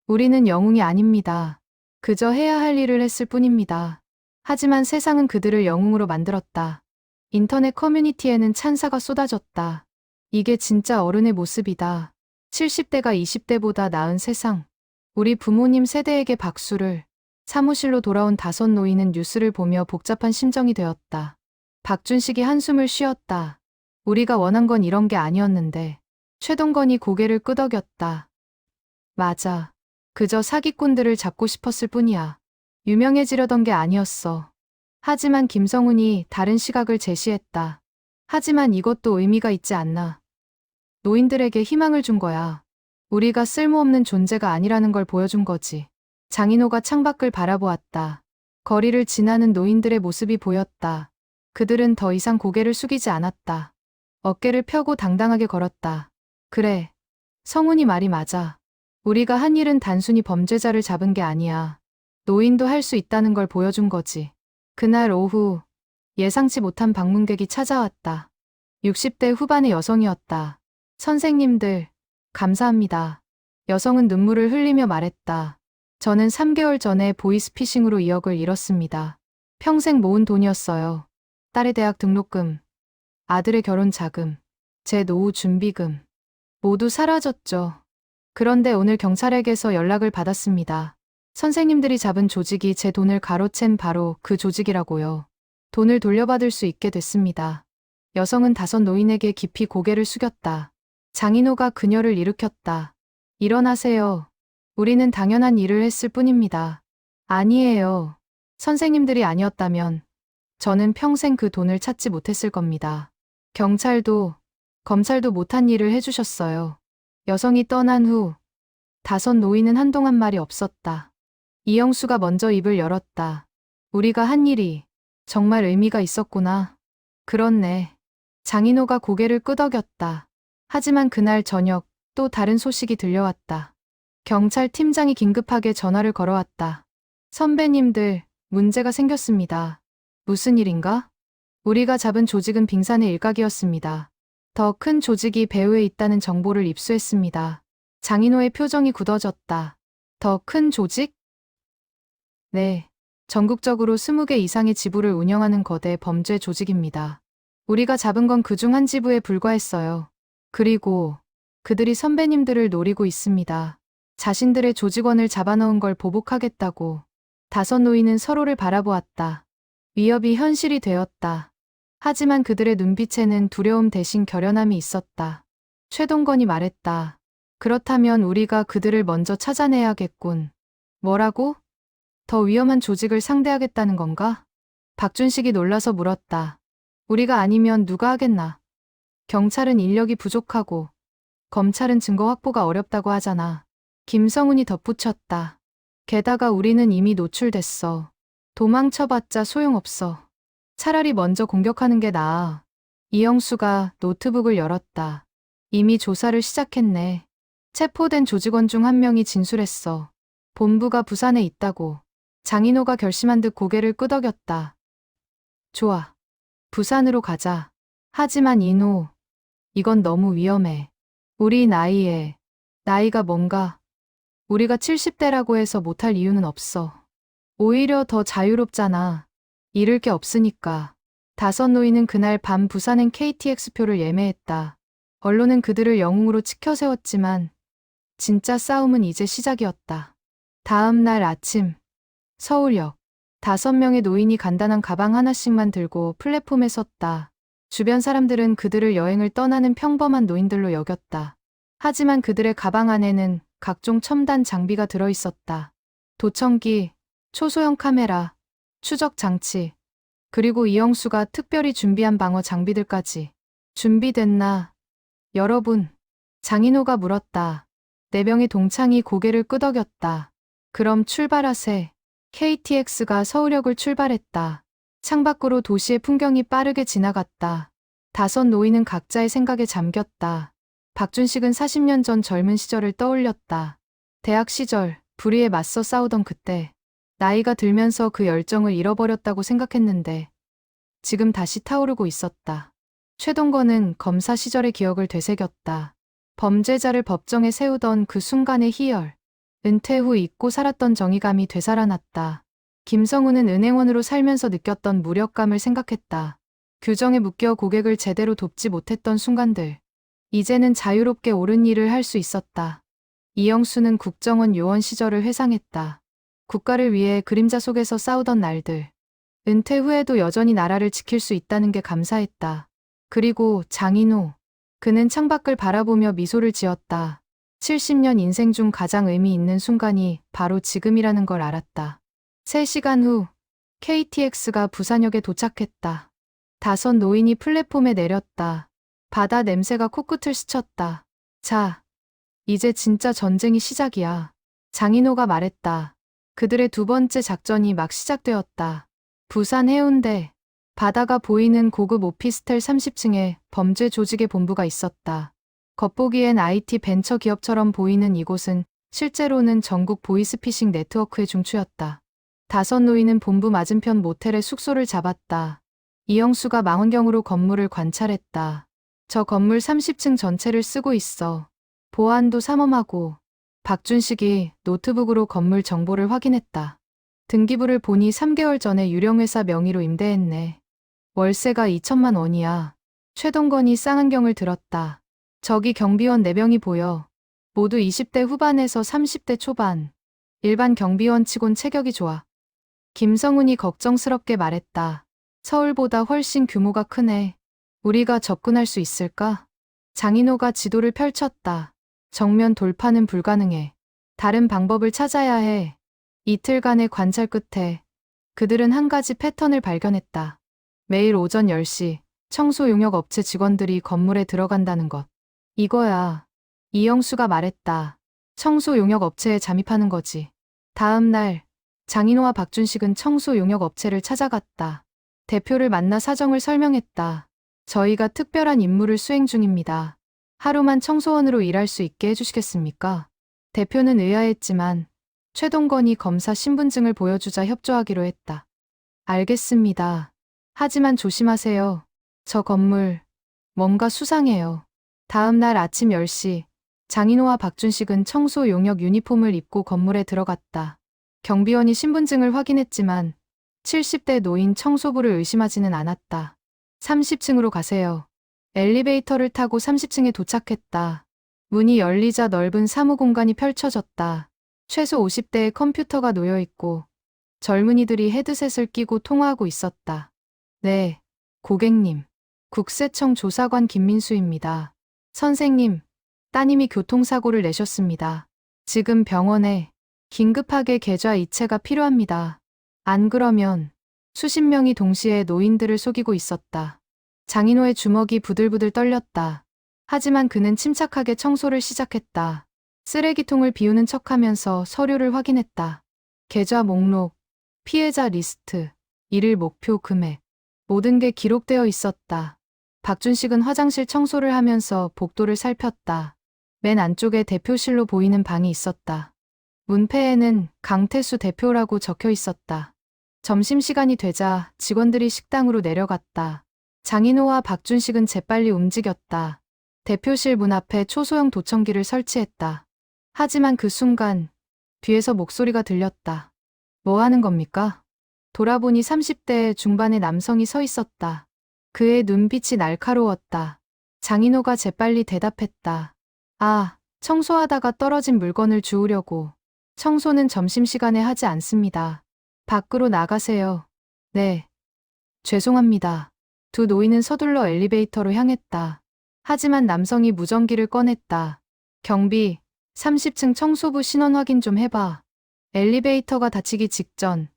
우리는 영웅이 아닙니다. 그저 해야 할 일을 했을 뿐입니다. 하지만 세상은 그들을 영웅으로 만들었다. 인터넷 커뮤니티에는 찬사가 쏟아졌다. 이게 진짜 어른의 모습이다. 70대가 20대보다 나은 세상. 우리 부모님 세대에게 박수를. 사무실로 돌아온 5 노인은 뉴스를 보며 복잡한 심정이 되었다. 박준식이 한숨을 쉬었다. 우리가 원한 건 이런 게 아니었는데. 최동건이 고개를 끄덕였다. 맞아. 그저 사기꾼들을 잡고 싶었을 뿐이야. 유명해지려던 게 아니었어. 하지만 김성훈이 다른 시각을 제시했다. 하지만 이것도 의미가 있지 않나. 노인들에게 희망을 준 거야. 우리가 쓸모없는 존재가 아니라는 걸 보여준 거지. 장인호가 창밖을 바라보았다. 거리를 지나는 노인들의 모습이 보였다. 그들은 더 이상 고개를 숙이지 않았다. 어깨를 펴고 당당하게 걸었다. 그래. 성훈이 말이 맞아. 우리가 한 일은 단순히 범죄자를 잡은 게 아니야. 노인도 할 수 있다는 걸 보여준 거지. 그날 오후, 예상치 못한 방문객이 찾아왔다. 60대 후반의 여성이었다. 선생님들, 감사합니다. 여성은 눈물을 흘리며 말했다. 저는 3개월 전에 보이스피싱으로 2억을 잃었습니다. 평생 모은 돈이었어요. 딸의 대학 등록금, 아들의 결혼 자금, 제 노후 준비금. 모두 사라졌죠. 그런데 오늘 경찰에게서 연락을 받았습니다. 선생님들이 잡은 조직이 제 돈을 가로챈 바로 그 조직이라고요. 돈을 돌려받을 수 있게 됐습니다. 여성은 5 노인에게 깊이 고개를 숙였다. 장인호가 그녀를 일으켰다. 일어나세요. 우리는 당연한 일을 했을 뿐입니다. 아니에요. 선생님들이 아니었다면 저는 평생 그 돈을 찾지 못했을 겁니다. 경찰도, 검찰도 못한 일을 해주셨어요. 여성이 떠난 후 5 노인은 한동안 말이 없었다. 이영수가 먼저 입을 열었다. 우리가 한 일이 정말 의미가 있었구나. 그렇네. 장인호가 고개를 끄덕였다. 하지만 그날 저녁 또 다른 소식이 들려왔다. 경찰 팀장이 긴급하게 전화를 걸어왔다. 선배님들, 문제가 생겼습니다. 무슨 일인가? 우리가 잡은 조직은 빙산의 일각이었습니다. 더 큰 조직이 배후에 있다는 정보를 입수했습니다. 장인호의 표정이 굳어졌다. 더 큰 조직? 네. 전국적으로 20개 이상의 지부를 운영하는 거대 범죄 조직입니다. 우리가 잡은 건 그중 한 지부에 불과했어요. 그리고 그들이 선배님들을 노리고 있습니다. 자신들의 조직원을 잡아넣은 걸 보복하겠다고. 5 노인은 서로를 바라보았다. 위협이 현실이 되었다. 하지만 그들의 눈빛에는 두려움 대신 결연함이 있었다. 최동건이 말했다. 그렇다면 우리가 그들을 먼저 찾아내야겠군. 뭐라고? 더 위험한 조직을 상대하겠다는 건가? 박준식이 놀라서 물었다. 우리가 아니면 누가 하겠나? 경찰은 인력이 부족하고 검찰은 증거 확보가 어렵다고 하잖아. 김성훈이 덧붙였다. 게다가 우리는 이미 노출됐어. 도망쳐봤자 소용없어. 차라리 먼저 공격하는 게 나아. 이영수가 노트북을 열었다. 이미 조사를 시작했네. 체포된 조직원 중 1명이 진술했어. 본부가 부산에 있다고. 장인호가 결심한 듯 고개를 끄덕였다. 좋아. 부산으로 가자. 하지만 인호, 이건 너무 위험해. 우리 나이가 뭔가. 우리가 70대라고 해서 못할 이유는 없어. 오히려 더 자유롭잖아. 잃을 게 없으니까. 5 노인은 그날 밤 부산행 KTX표를 예매했다. 언론은 그들을 영웅으로 치켜 세웠지만 진짜 싸움은 이제 시작이었다. 다음 날 아침, 서울역. 5명의 노인이 간단한 가방 하나씩만 들고 플랫폼에 섰다. 주변 사람들은 그들을 여행을 떠나는 평범한 노인들로 여겼다. 하지만 그들의 가방 안에는 각종 첨단 장비가 들어있었다. 도청기, 초소형 카메라, 추적 장치, 그리고 이영수가 특별히 준비한 방어 장비들까지. 준비됐나? 여러분, 장인호가 물었다. 4명의 동창이 고개를 끄덕였다. 그럼 출발하세. KTX가 서울역을 출발했다. 창밖으로 도시의 풍경이 빠르게 지나갔다. 5 노인은 각자의 생각에 잠겼다. 박준식은 40년 전 젊은 시절을 떠올렸다. 대학 시절, 불의에 맞서 싸우던 그때, 나이가 들면서 그 열정을 잃어버렸다고 생각했는데, 지금 다시 타오르고 있었다. 최동건은 검사 시절의 기억을 되새겼다. 범죄자를 법정에 세우던 그 순간의 희열, 은퇴 후 잊고 살았던 정의감이 되살아났다. 김성우는 은행원으로 살면서 느꼈던 무력감을 생각했다. 규정에 묶여 고객을 제대로 돕지 못했던 순간들. 이제는 자유롭게 옳은 일을 할 수 있었다. 이영수는 국정원 요원 시절을 회상했다. 국가를 위해 그림자 속에서 싸우던 날들. 은퇴 후에도 여전히 나라를 지킬 수 있다는 게 감사했다. 그리고 장인호. 그는 창밖을 바라보며 미소를 지었다. 70년 인생 중 가장 의미 있는 순간이 바로 지금이라는 걸 알았다. 3시간 후 KTX가 부산역에 도착했다. 5 노인이 플랫폼에 내렸다. 바다 냄새가 코끝을 스쳤다. 자, 이제 진짜 전쟁이 시작이야. 장인호가 말했다. 그들의 2번째 작전이 막 시작되었다. 부산 해운대. 바다가 보이는 고급 오피스텔 30층에 범죄 조직의 본부가 있었다. 겉보기엔 IT 벤처 기업처럼 보이는 이곳은 실제로는 전국 보이스피싱 네트워크의 중추였다. 5 노인은 본부 맞은편 모텔에 숙소를 잡았다. 이영수가 망원경으로 건물을 관찰했다. 저 건물 30층 전체를 쓰고 있어. 보안도 삼엄하고. 박준식이 노트북으로 건물 정보를 확인했다. 등기부를 보니 3개월 전에 유령회사 명의로 임대했네. 월세가 2천만 원이야. 최동건이 쌍안경을 들었다. 저기 경비원 4명이 보여. 모두 20대 후반에서 30대 초반. 일반 경비원 치곤 체격이 좋아. 김성훈이 걱정스럽게 말했다. 서울보다 훨씬 규모가 크네. 우리가 접근할 수 있을까? 장인호가 지도를 펼쳤다. 정면 돌파는 불가능해. 다른 방법을 찾아야 해. 이틀간의 관찰 끝에 그들은 한 가지 패턴을 발견했다. 매일 오전 10시 청소 용역 업체 직원들이 건물에 들어간다는 것. 이거야. 이영수가 말했다. 청소 용역 업체에 잠입하는 거지. 다음 날 장인호와 박준식은 청소 용역 업체를 찾아갔다. 대표를 만나 사정을 설명했다. 저희가 특별한 임무를 수행 중입니다. 하루만 청소원으로 일할 수 있게 해주시겠습니까? 대표는 의아했지만 최동건이 검사 신분증을 보여주자 협조하기로 했다. 알겠습니다. 하지만 조심하세요. 저 건물 뭔가 수상해요. 다음 날 아침 10시 장인호와 박준식은 청소 용역 유니폼을 입고 건물에 들어갔다. 경비원이 신분증을 확인했지만 70대 노인 청소부를 의심하지는 않았다. 30층으로 가세요. 엘리베이터를 타고 30층에 도착했다. 문이 열리자 넓은 사무 공간이 펼쳐졌다. 최소 50대의 컴퓨터가 놓여있고 젊은이들이 헤드셋을 끼고 통화하고 있었다. 네, 고객님. 국세청 조사관 김민수입니다. 선생님, 따님이 교통사고를 내셨습니다. 지금 병원에 긴급하게 계좌 이체가 필요합니다. 안 그러면 수십 명이 동시에 노인들을 속이고 있었다. 장인호의 주먹이 부들부들 떨렸다. 하지만 그는 침착하게 청소를 시작했다. 쓰레기통을 비우는 척하면서 서류를 확인했다. 계좌 목록, 피해자 리스트, 일일 목표 금액, 모든 게 기록되어 있었다. 박준식은 화장실 청소를 하면서 복도를 살폈다. 맨 안쪽에 대표실로 보이는 방이 있었다. 문패에는 강태수 대표라고 적혀 있었다. 점심시간이 되자 직원들이 식당으로 내려갔다. 장인호와 박준식은 재빨리 움직였다. 대표실 문 앞에 초소형 도청기를 설치했다. 하지만 그 순간 뒤에서 목소리가 들렸다. 뭐 하는 겁니까? 돌아보니 30대 중반의 남성이 서 있었다. 그의 눈빛이 날카로웠다. 장인호가 재빨리 대답했다. 아, 청소하다가 떨어진 물건을 주우려고. 청소는 점심시간에 하지 않습니다. 밖으로 나가세요. 네. 죄송합니다. 두 노인은 서둘러 엘리베이터로 향했다. 하지만 남성이 무전기를 꺼냈다. 경비, 30층 청소부 신원 확인 좀 해봐. 엘리베이터가 닫히기 직전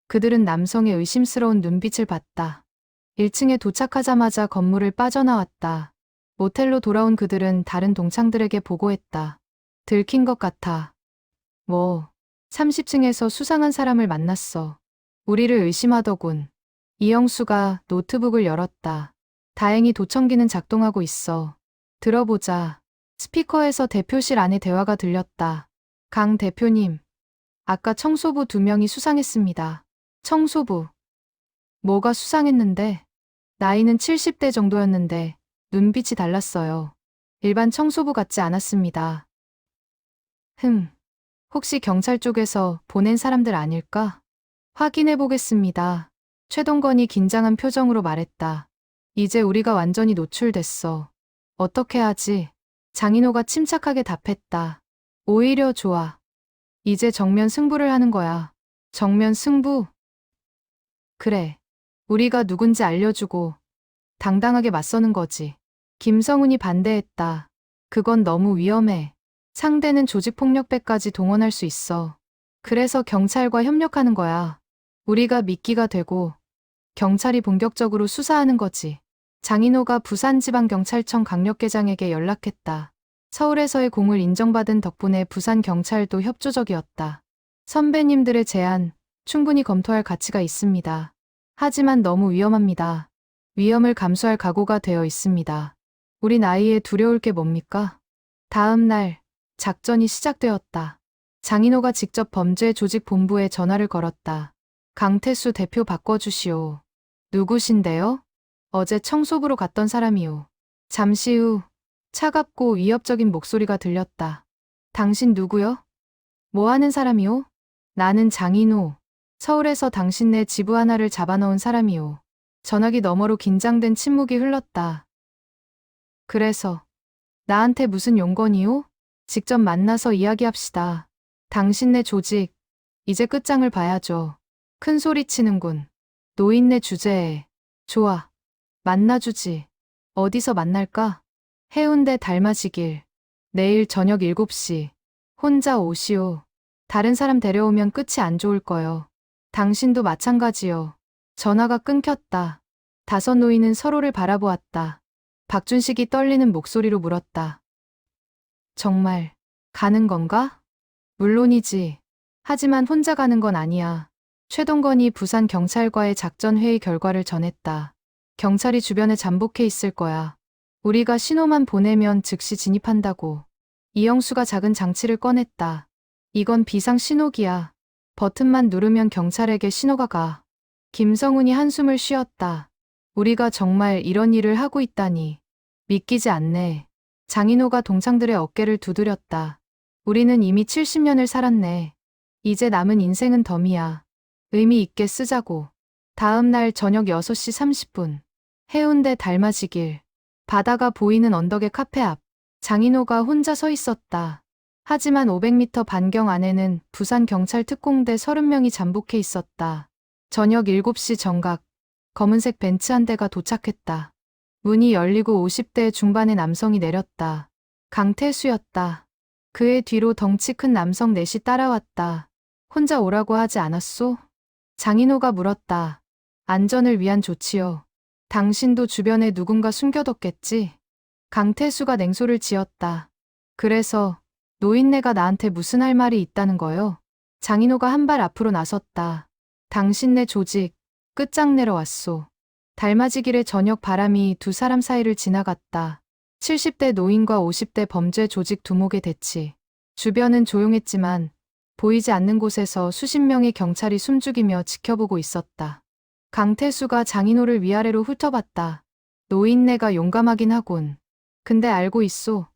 그들은 남성의 의심스러운 눈빛을 봤다. 1층에 도착하자마자 건물을 빠져나왔다. 모텔로 돌아온 그들은 다른 동창들에게 보고했다. 들킨 것 같아. 30층에서 수상한 사람을 만났어. 우리를 의심하더군. 이영수가 노트북을 열었다. 다행히 도청기는 작동하고 있어. 들어보자. 스피커에서 대표실 안에 대화가 들렸다. 강 대표님, 아까 청소부 2명이 수상했습니다. 청소부. 뭐가 수상했는데? 나이는 70대 정도였는데 눈빛이 달랐어요. 일반 청소부 같지 않았습니다. 혹시 경찰 쪽에서 보낸 사람들 아닐까? 확인해 보겠습니다. 최동건이 긴장한 표정으로 말했다. 이제 우리가 완전히 노출됐어. 어떻게 하지? 장인호가 침착하게 답했다. 오히려 좋아. 이제 정면 승부를 하는 거야. 정면 승부? 그래. 우리가 누군지 알려주고 당당하게 맞서는 거지. 김성훈이 반대했다. 그건 너무 위험해. 상대는 조직폭력배까지 동원할 수 있어. 그래서 경찰과 협력하는 거야. 우리가 미끼가 되고 경찰이 본격적으로 수사하는 거지. 장인호가 부산지방경찰청 강력계장에게 연락했다. 서울에서의 공을 인정받은 덕분에 부산경찰도 협조적이었다. 선배님들의 제안 충분히 검토할 가치가 있습니다. 하지만 너무 위험합니다. 위험을 감수할 각오가 되어 있습니다. 우리 나이에 두려울 게 뭡니까? 다음 날 작전이 시작되었다. 장인호가 직접 범죄조직본부에 전화를 걸었다. 강태수 대표 바꿔주시오. 누구신데요? 어제 청소부로 갔던 사람이오. 잠시 후 차갑고 위협적인 목소리가 들렸다. 당신 누구요? 뭐 하는 사람이오? 나는 장인호. 서울에서 당신네 지부 하나를 잡아넣은 사람이오. 전화기 너머로 긴장된 침묵이 흘렀다. 그래서 나한테 무슨 용건이오? 직접 만나서 이야기합시다. 당신네 조직 이제 끝장을 봐야죠. 큰 소리 치는군. 노인네 주제에. 좋아. 만나주지. 어디서 만날까? 해운대 달맞이길. 내일 저녁 7시. 혼자 오시오. 다른 사람 데려오면 끝이 안 좋을 거요. 당신도 마찬가지요. 전화가 끊겼다. 5 노인은 서로를 바라보았다. 박준식이 떨리는 목소리로 물었다. 정말 가는 건가? 물론이지. 하지만 혼자 가는 건 아니야. 최동건이 부산 경찰과의 작전 회의 결과를 전했다. 경찰이 주변에 잠복해 있을 거야. 우리가 신호만 보내면 즉시 진입한다고. 이영수가 작은 장치를 꺼냈다. 이건 비상 신호기야. 버튼만 누르면 경찰에게 신호가 가. 김성훈이 한숨을 쉬었다. 우리가 정말 이런 일을 하고 있다니. 믿기지 않네. 장인호가 동창들의 어깨를 두드렸다. 우리는 이미 70년을 살았네. 이제 남은 인생은 덤이야. 의미 있게 쓰자고. 다음 날 저녁 6시 30분. 해운대 달맞이길. 바다가 보이는 언덕의 카페 앞. 장인호가 혼자 서 있었다. 하지만 500m 반경 안에는 부산경찰 특공대 30명이 잠복해 있었다. 저녁 7시 정각. 검은색 벤츠 한 대가 도착했다. 문이 열리고 50대 중반의 남성이 내렸다. 강태수였다. 그의 뒤로 덩치 큰 남성 넷이 따라왔다. 혼자 오라고 하지 않았소? 장인호가 물었다. 안전을 위한 조치요. 당신도 주변에 누군가 숨겨뒀겠지? 강태수가 냉소를 지었다. 그래서 노인네가 나한테 무슨 할 말이 있다는 거요? 장인호가 한 발 앞으로 나섰다. 당신네 조직 끝장내러 왔소. 달맞이길의 저녁 바람이 2 사람 사이를 지나갔다. 70대 노인과 50대 범죄 조직 두목의 대치. 주변은 조용했지만 보이지 않는 곳에서 수십 명의 경찰이 숨죽이며 지켜보고 있었다. 강태수가 장인호를 위아래로 훑어봤다. 노인네가 용감하긴 하군. 근데 알고 있소.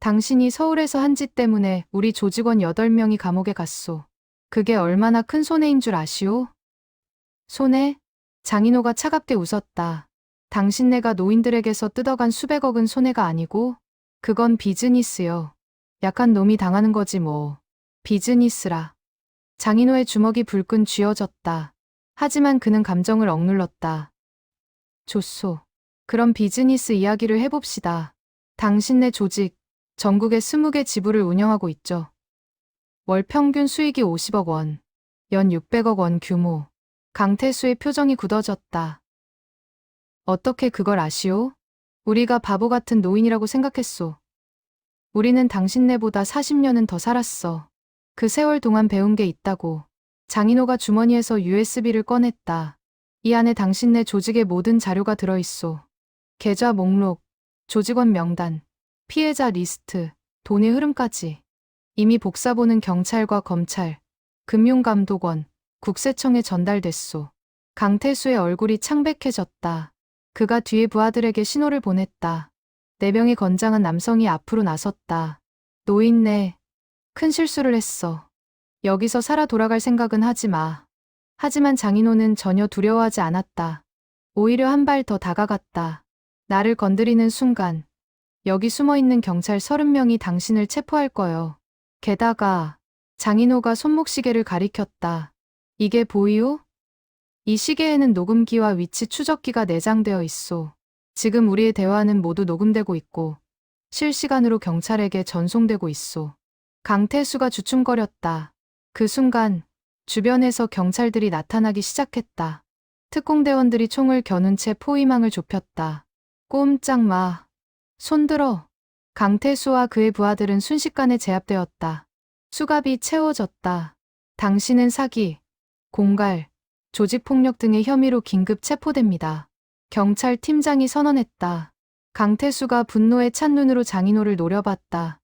당신이 서울에서 한 짓 때문에 우리 조직원 8명이 감옥에 갔소. 그게 얼마나 큰 손해인 줄 아시오? 손해? 장인호가 차갑게 웃었다. 당신네가 노인들에게서 뜯어간 수백억은 손해가 아니고 그건 비즈니스요. 약한 놈이 당하는 거지 뭐. 비즈니스라. 장인호의 주먹이 불끈 쥐어졌다. 하지만 그는 감정을 억눌렀다. 좋소. 그럼 비즈니스 이야기를 해봅시다. 당신네 조직, 전국에 20개 지부를 운영하고 있죠. 월 평균 수익이 50억 원, 연 600억 원 규모. 강태수의 표정이 굳어졌다. 어떻게 그걸 아시오? 우리가 바보 같은 노인이라고 생각했소. 우리는 당신네보다 40년은 더 살았어. 그 세월 동안 배운 게 있다고. 장인호가 주머니에서 USB를 꺼냈다. 이 안에 당신네 조직의 모든 자료가 들어있소. 계좌 목록, 조직원 명단, 피해자 리스트, 돈의 흐름까지. 이미 복사본은 경찰과 검찰, 금융감독원, 국세청에 전달됐소. 강태수의 얼굴이 창백해졌다. 그가 뒤에 부하들에게 신호를 보냈다. 4명의 건장한 남성이 앞으로 나섰다. 노인네, 큰 실수를 했어. 여기서 살아 돌아갈 생각은 하지 마. 하지만 장인호는 전혀 두려워하지 않았다. 오히려 한 발 더 다가갔다. 나를 건드리는 순간 여기 숨어있는 경찰 30명이 당신을 체포할 거요. 게다가 장인호가 손목시계를 가리켰다. 이게 보이오? 이 시계에는 녹음기와 위치 추적기가 내장되어 있소. 지금 우리의 대화는 모두 녹음되고 있고 실시간으로 경찰에게 전송되고 있소. 강태수가 주춤거렸다. 그 순간 주변에서 경찰들이 나타나기 시작했다. 특공대원들이 총을 겨눈 채 포위망을 좁혔다. 꼼짝 마. 손들어. 강태수와 그의 부하들은 순식간에 제압되었다. 수갑이 채워졌다. 당신은 사기, 공갈, 조직폭력 등의 혐의로 긴급 체포됩니다. 경찰 팀장이 선언했다. 강태수가 분노에 찬 눈으로 장인호를 노려봤다.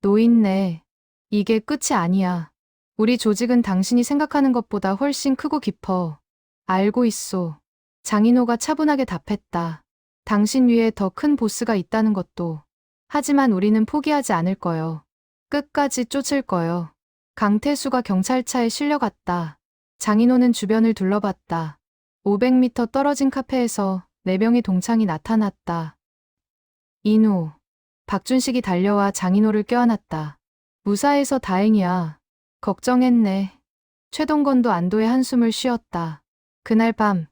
노인네, 이게 끝이 아니야. 우리 조직은 당신이 생각하는 것보다 훨씬 크고 깊어. 알고 있소. 장인호가 차분하게 답했다. 당신 위에 더 큰 보스가 있다는 것도. 하지만 우리는 포기하지 않을 거요. 끝까지 쫓을 거요. 강태수가 경찰차에 실려갔다. 장인호는 주변을 둘러봤다. 500m 떨어진 카페에서 4명의 동창이 나타났다. 인호, 박준식이 달려와 장인호를 껴안았다. 무사해서 다행이야. 걱정했네. 최동건도 안도의 한숨을 쉬었다. 그날 밤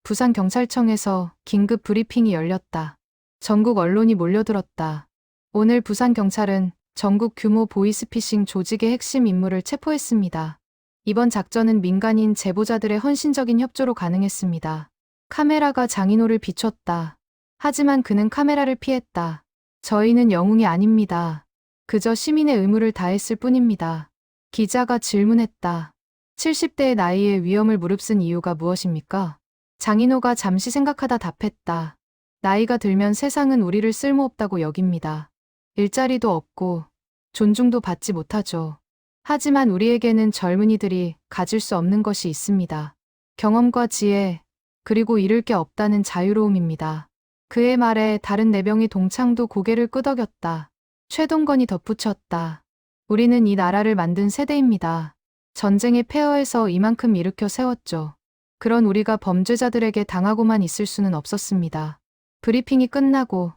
부산경찰청에서 긴급 브리핑이 열렸다. 전국 언론이 몰려들었다. 오늘 부산경찰은 전국 규모 보이스피싱 조직의 핵심 인물을 체포했습니다. 이번 작전은 민간인 제보자들의 헌신적인 협조로 가능했습니다. 카메라가 장인호를 비췄다. 하지만 그는 카메라를 피했다. 저희는 영웅이 아닙니다. 그저 시민의 의무를 다했을 뿐입니다. 기자가 질문했다. 70대의 나이에 위험을 무릅쓴 이유가 무엇입니까? 장인호가 잠시 생각하다 답했다. 나이가 들면 세상은 우리를 쓸모없다고 여깁니다. 일자리도 없고 존중도 받지 못하죠. 하지만 우리에게는 젊은이들이 가질 수 없는 것이 있습니다. 경험과 지혜, 그리고 잃을 게 없다는 자유로움입니다. 그의 말에 다른 4명의 동창도 고개를 끄덕였다. 최동건이 덧붙였다. 우리는 이 나라를 만든 세대입니다. 전쟁의 폐허에서 이만큼 일으켜 세웠죠. 그런 우리가 범죄자들에게 당하고만 있을 수는 없었습니다. 브리핑이 끝나고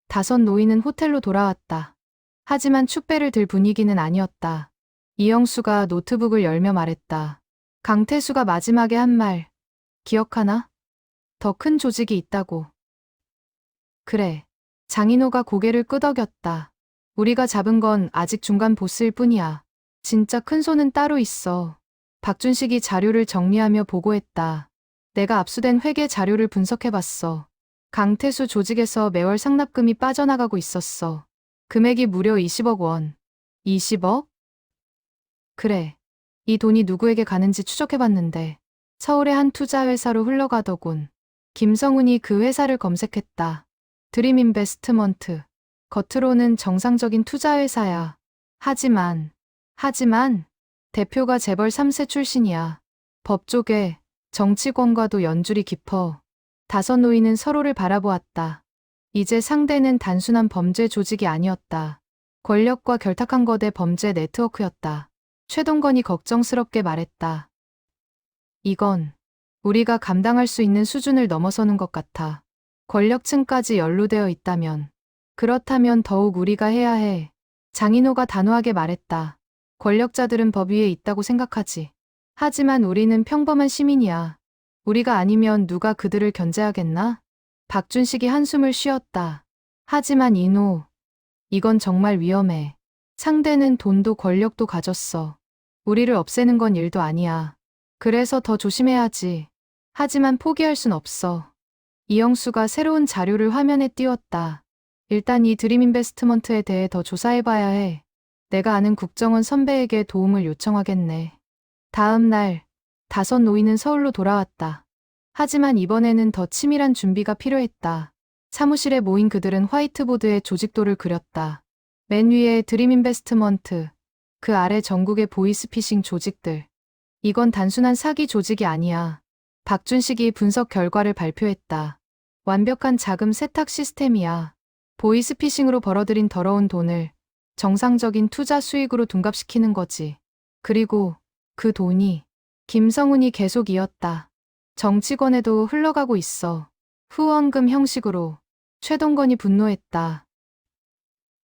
5 노인은 호텔로 돌아왔다. 하지만 축배를 들 분위기는 아니었다. 이영수가 노트북을 열며 말했다. 강태수가 마지막에 한 말, 기억하나? 더 큰 조직이 있다고. 그래. 장인호가 고개를 끄덕였다. 우리가 잡은 건 아직 중간 보스일 뿐이야. 진짜 큰 손은 따로 있어. 박준식이 자료를 정리하며 보고했다. 내가 압수된 회계 자료를 분석해봤어. 강태수 조직에서 매월 상납금이 빠져나가고 있었어. 금액이 무려 20억 원. 20억? 그래. 이 돈이 누구에게 가는지 추적해봤는데 서울의 한 투자회사로 흘러가더군. 김성훈이 그 회사를 검색했다. 드림인베스트먼트. 겉으로는 정상적인 투자회사야. 하지만 대표가 재벌 3세 출신이야. 법조계, 정치권과도 연줄이 깊어. 5 노인은 서로를 바라보았다. 이제 상대는 단순한 범죄 조직이 아니었다. 권력과 결탁한 거대 범죄 네트워크였다. 최동건이 걱정스럽게 말했다. 이건 우리가 감당할 수 있는 수준을 넘어서는 것 같아. 권력층까지 연루되어 있다면. 그렇다면 더욱 우리가 해야 해. 장인호가 단호하게 말했다. 권력자들은 법 위에 있다고 생각하지. 하지만 우리는 평범한 시민이야. 우리가 아니면 누가 그들을 견제하겠나? 박준식이 한숨을 쉬었다. 하지만 이노, 이건 정말 위험해. 상대는 돈도 권력도 가졌어. 우리를 없애는 건 일도 아니야. 그래서 더 조심해야지. 하지만 포기할 순 없어. 이영수가 새로운 자료를 화면에 띄웠다. 일단 이 드림 인베스트먼트에 대해 더 조사해봐야 해. 내가 아는 국정원 선배에게 도움을 요청하겠네. 다음 날, 5 노인은 서울로 돌아왔다. 하지만 이번에는 더 치밀한 준비가 필요했다. 사무실에 모인 그들은 화이트보드에 조직도를 그렸다. 맨 위에 드림 인베스트먼트, 그 아래 전국의 보이스피싱 조직들. 이건 단순한 사기 조직이 아니야. 박준식이 분석 결과를 발표했다. 완벽한 자금 세탁 시스템이야. 보이스피싱으로 벌어들인 더러운 돈을 정상적인 투자 수익으로 둔갑시키는 거지. 그리고 그 돈이 김성훈이 계속 이었다. 정치권에도 흘러가고 있어. 후원금 형식으로. 최동건이 분노했다.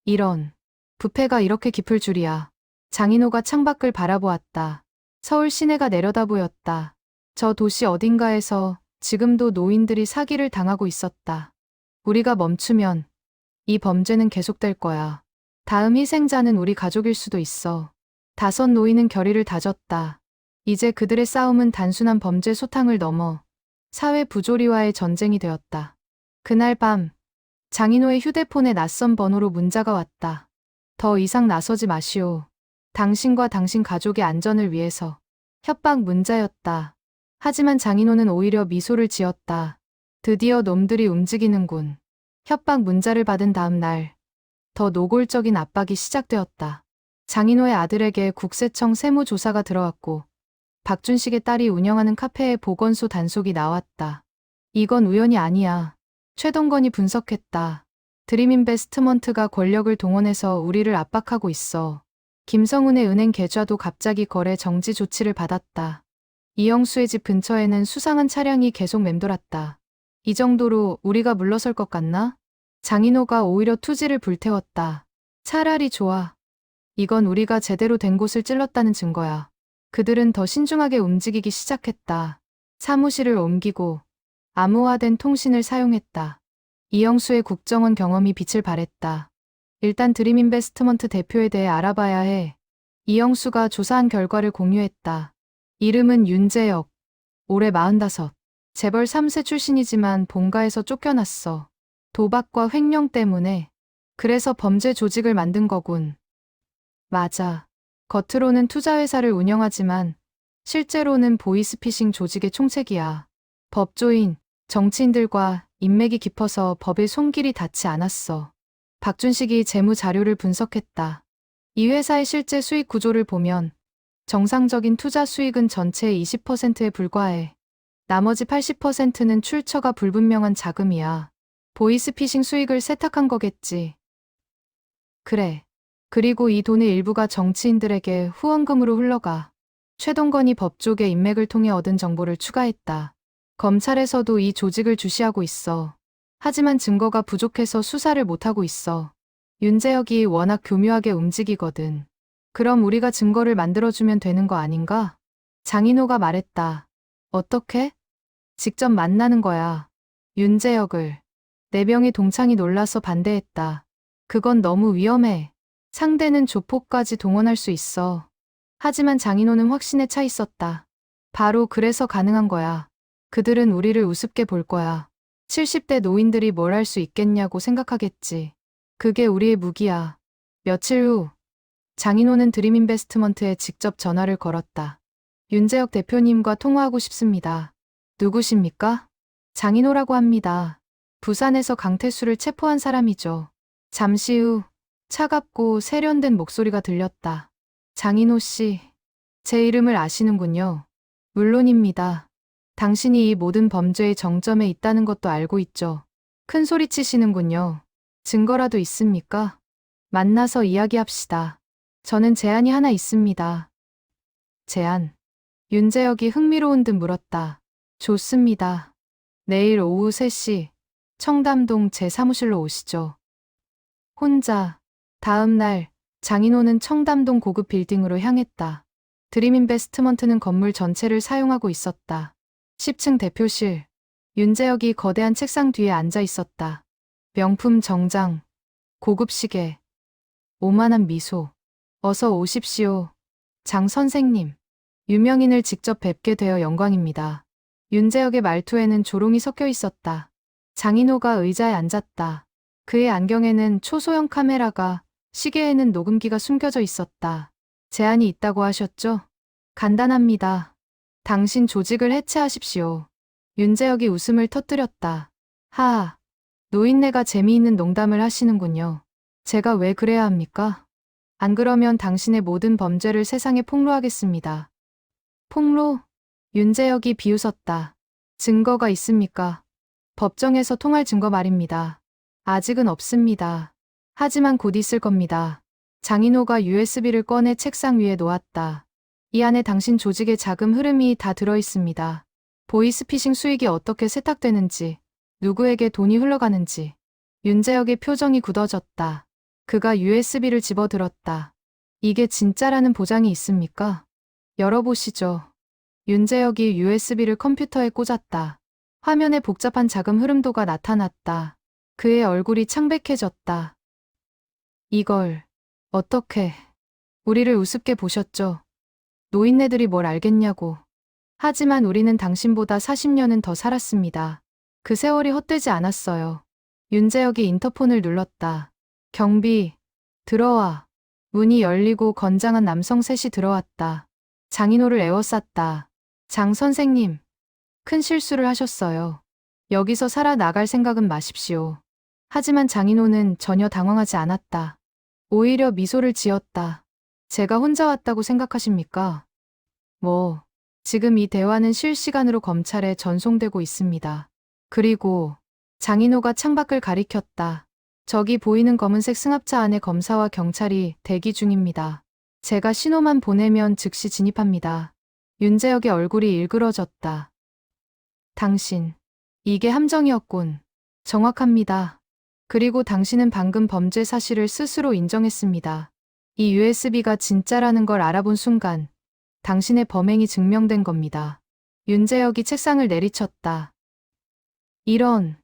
이런, 부패가 이렇게 깊을 줄이야. 장인호가 창밖을 바라보았다. 서울 시내가 내려다 보였다. 저 도시 어딘가에서 지금도 노인들이 사기를 당하고 있었다. 우리가 멈추면 이 범죄는 계속될 거야. 다음 희생자는 우리 가족일 수도 있어. 5 노인은 결의를 다졌다. 이제 그들의 싸움은 단순한 범죄 소탕을 넘어 사회 부조리와의 전쟁이 되었다. 그날 밤, 장인호의 휴대폰에 낯선 번호로 문자가 왔다. 더 이상 나서지 마시오. 당신과 당신 가족의 안전을 위해서. 협박 문자였다. 하지만 장인호는 오히려 미소를 지었다. 드디어 놈들이 움직이는군. 협박 문자를 받은 다음 날, 더 노골적인 압박이 시작되었다. 장인호의 아들에게 국세청 세무조사가 들어왔고 박준식의 딸이 운영하는 카페에 보건소 단속이 나왔다. 이건 우연이 아니야. 최동건이 분석했다. 드림인베스트먼트가 권력을 동원해서 우리를 압박하고 있어. 김성훈의 은행 계좌도 갑자기 거래 정지 조치를 받았다. 이영수의 집 근처에는 수상한 차량이 계속 맴돌았다. 이 정도로 우리가 물러설 것 같나? 장인호가 오히려 투지를 불태웠다. 차라리 좋아. 이건 우리가 제대로 된 곳을 찔렀다는 증거야. 그들은 더 신중하게 움직이기 시작했다. 사무실을 옮기고 암호화된 통신을 사용했다. 이영수의 국정원 경험이 빛을 발했다. 일단 드림인베스트먼트 대표에 대해 알아봐야 해. 이영수가 조사한 결과를 공유했다. 이름은 윤재혁. 올해 45. 재벌 3세 출신이지만 본가에서 쫓겨났어. 도박과 횡령 때문에. 그래서 범죄 조직을 만든 거군. 맞아. 겉으로는 투자회사를 운영하지만 실제로는 보이스피싱 조직의 총책이야. 법조인, 정치인들과 인맥이 깊어서 법의 손길이 닿지 않았어. 박준식이 재무 자료를 분석했다. 이 회사의 실제 수익 구조를 보면 정상적인 투자 수익은 전체의 20%에 불과해. 나머지 80%는 출처가 불분명한 자금이야. 보이스피싱 수익을 세탁한 거겠지. 그래. 그리고 이 돈의 일부가 정치인들에게 후원금으로 흘러가. 최동건이 법조계 인맥을 통해 얻은 정보를 추가했다. 검찰에서도 이 조직을 주시하고 있어. 하지만 증거가 부족해서 수사를 못하고 있어. 윤재혁이 워낙 교묘하게 움직이거든. 그럼 우리가 증거를 만들어주면 되는 거 아닌가? 장인호가 말했다. 어떻게? 직접 만나는 거야. 윤재혁을. 4명의 동창이 놀라서 반대했다. 그건 너무 위험해. 상대는 조폭까지 동원할 수 있어. 하지만 장인호는 확신에 차 있었다. 바로 그래서 가능한 거야. 그들은 우리를 우습게 볼 거야. 70대 노인들이 뭘 할 수 있겠냐고 생각하겠지. 그게 우리의 무기야. 며칠 후 장인호는 드림인베스트먼트에 직접 전화를 걸었다. 윤재혁 대표님과 통화하고 싶습니다. 누구십니까? 장인호라고 합니다. 부산에서 강태수를 체포한 사람이죠. 잠시 후 차갑고 세련된 목소리가 들렸다. 장인호 씨, 제 이름을 아시는군요. 물론입니다. 당신이 이 모든 범죄의 정점에 있다는 것도 알고 있죠. 큰 소리 치시는군요. 증거라도 있습니까? 만나서 이야기합시다. 저는 제안이 하나 있습니다. 제안. 윤재혁이 흥미로운 듯 물었다. 좋습니다. 내일 오후 3시 청담동 제 사무실로 오시죠. 혼자. 다음 날 장인호는 청담동 고급 빌딩으로 향했다. 드림인베스트먼트는 건물 전체를 사용하고 있었다. 10층 대표실. 윤재혁이 거대한 책상 뒤에 앉아 있었다. 명품 정장, 고급 시계, 오만한 미소. 어서 오십시오. 장 선생님. 유명인을 직접 뵙게 되어 영광입니다. 윤재혁의 말투에는 조롱이 섞여 있었다. 장인호가 의자에 앉았다. 그의 안경에는 초소형 카메라가, 시계에는 녹음기가 숨겨져 있었다. 제안이 있다고 하셨죠? 간단합니다. 당신 조직을 해체하십시오. 윤재혁이 웃음을 터뜨렸다. 하하, 노인네가 재미있는 농담을 하시는군요. 제가 왜 그래야 합니까? 안 그러면 당신의 모든 범죄를 세상에 폭로하겠습니다. 폭로? 윤재혁이 비웃었다. 증거가 있습니까? 법정에서 통할 증거 말입니다. 아직은 없습니다. 하지만 곧 있을 겁니다. 장인호가 USB를 꺼내 책상 위에 놓았다. 이 안에 당신 조직의 자금 흐름이 다 들어있습니다. 보이스피싱 수익이 어떻게 세탁되는지, 누구에게 돈이 흘러가는지. 윤재혁의 표정이 굳어졌다. 그가 USB를 집어들었다. 이게 진짜라는 보장이 있습니까? 열어보시죠. 윤재혁이 USB를 컴퓨터에 꽂았다. 화면에 복잡한 자금 흐름도가 나타났다. 그의 얼굴이 창백해졌다. 이걸 어떻게 우리를 우습게 보셨죠? 노인네들이 뭘 알겠냐고. 하지만 우리는 당신보다 40년은 더 살았습니다. 그 세월이 헛되지 않았어요. 윤재혁이 인터폰을 눌렀다. 경비, 들어와. 문이 열리고 건장한 남성 셋이 들어왔다. 장인호를 에워쌌다. 장 선생님, 큰 실수를 하셨어요. 여기서 살아나갈 생각은 마십시오. 하지만 장인호는 전혀 당황하지 않았다. 오히려 미소를 지었다. 제가 혼자 왔다고 생각하십니까? 지금 이 대화는 실시간으로 검찰에 전송되고 있습니다. 그리고 장인호가 창밖을 가리켰다. 저기 보이는 검은색 승합차 안에 검사와 경찰이 대기 중입니다. 제가 신호만 보내면 즉시 진입합니다. 윤재혁의 얼굴이 일그러졌다. 당신, 이게 함정이었군. 정확합니다. 그리고 당신은 방금 범죄 사실을 스스로 인정했습니다. 이 USB가 진짜라는 걸 알아본 순간 당신의 범행이 증명된 겁니다. 윤재혁이 책상을 내리쳤다. 이런.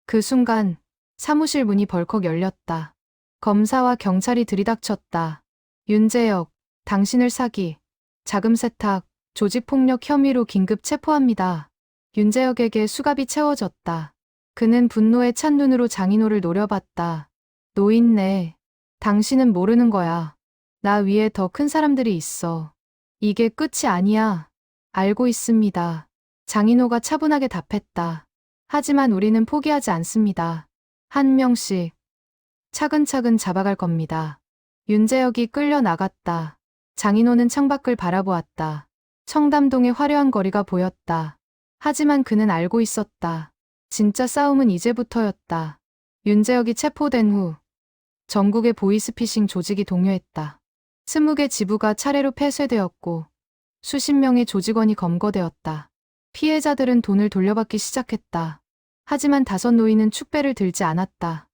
그 순간 사무실 문이 벌컥 열렸다. 검사와 경찰이 들이닥쳤다. 윤재혁, 당신을 사기, 자금 세탁, 조직폭력 혐의로 긴급 체포합니다. 윤재혁에게 수갑이 채워졌다. 그는 분노에 찬 눈으로 장인호를 노려봤다. 노인네, 당신은 모르는 거야. 나 위에 더 큰 사람들이 있어. 이게 끝이 아니야. 알고 있습니다. 장인호가 차분하게 답했다. 하지만 우리는 포기하지 않습니다. 한 명씩 차근차근 잡아갈 겁니다. 윤재혁이 끌려 나갔다. 장인호는 창밖을 바라보았다. 청담동의 화려한 거리가 보였다. 하지만 그는 알고 있었다. 진짜 싸움은 이제부터였다. 윤재혁이 체포된 후 전국의 보이스피싱 조직이 동요했다. 20개 지부가 차례로 폐쇄되었고 수십 명의 조직원이 검거되었다. 피해자들은 돈을 돌려받기 시작했다. 하지만 5 노인은 축배를 들지 않았다.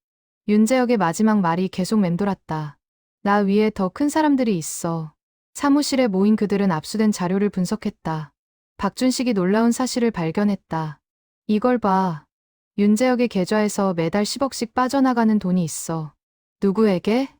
윤재혁의 마지막 말이 계속 맴돌았다. 나 위에 더 큰 사람들이 있어. 사무실에 모인 그들은 압수된 자료를 분석했다. 박준식이 놀라운 사실을 발견했다. 이걸 봐. 윤재혁의 계좌에서 매달 10억씩 빠져나가는 돈이 있어. 누구에게?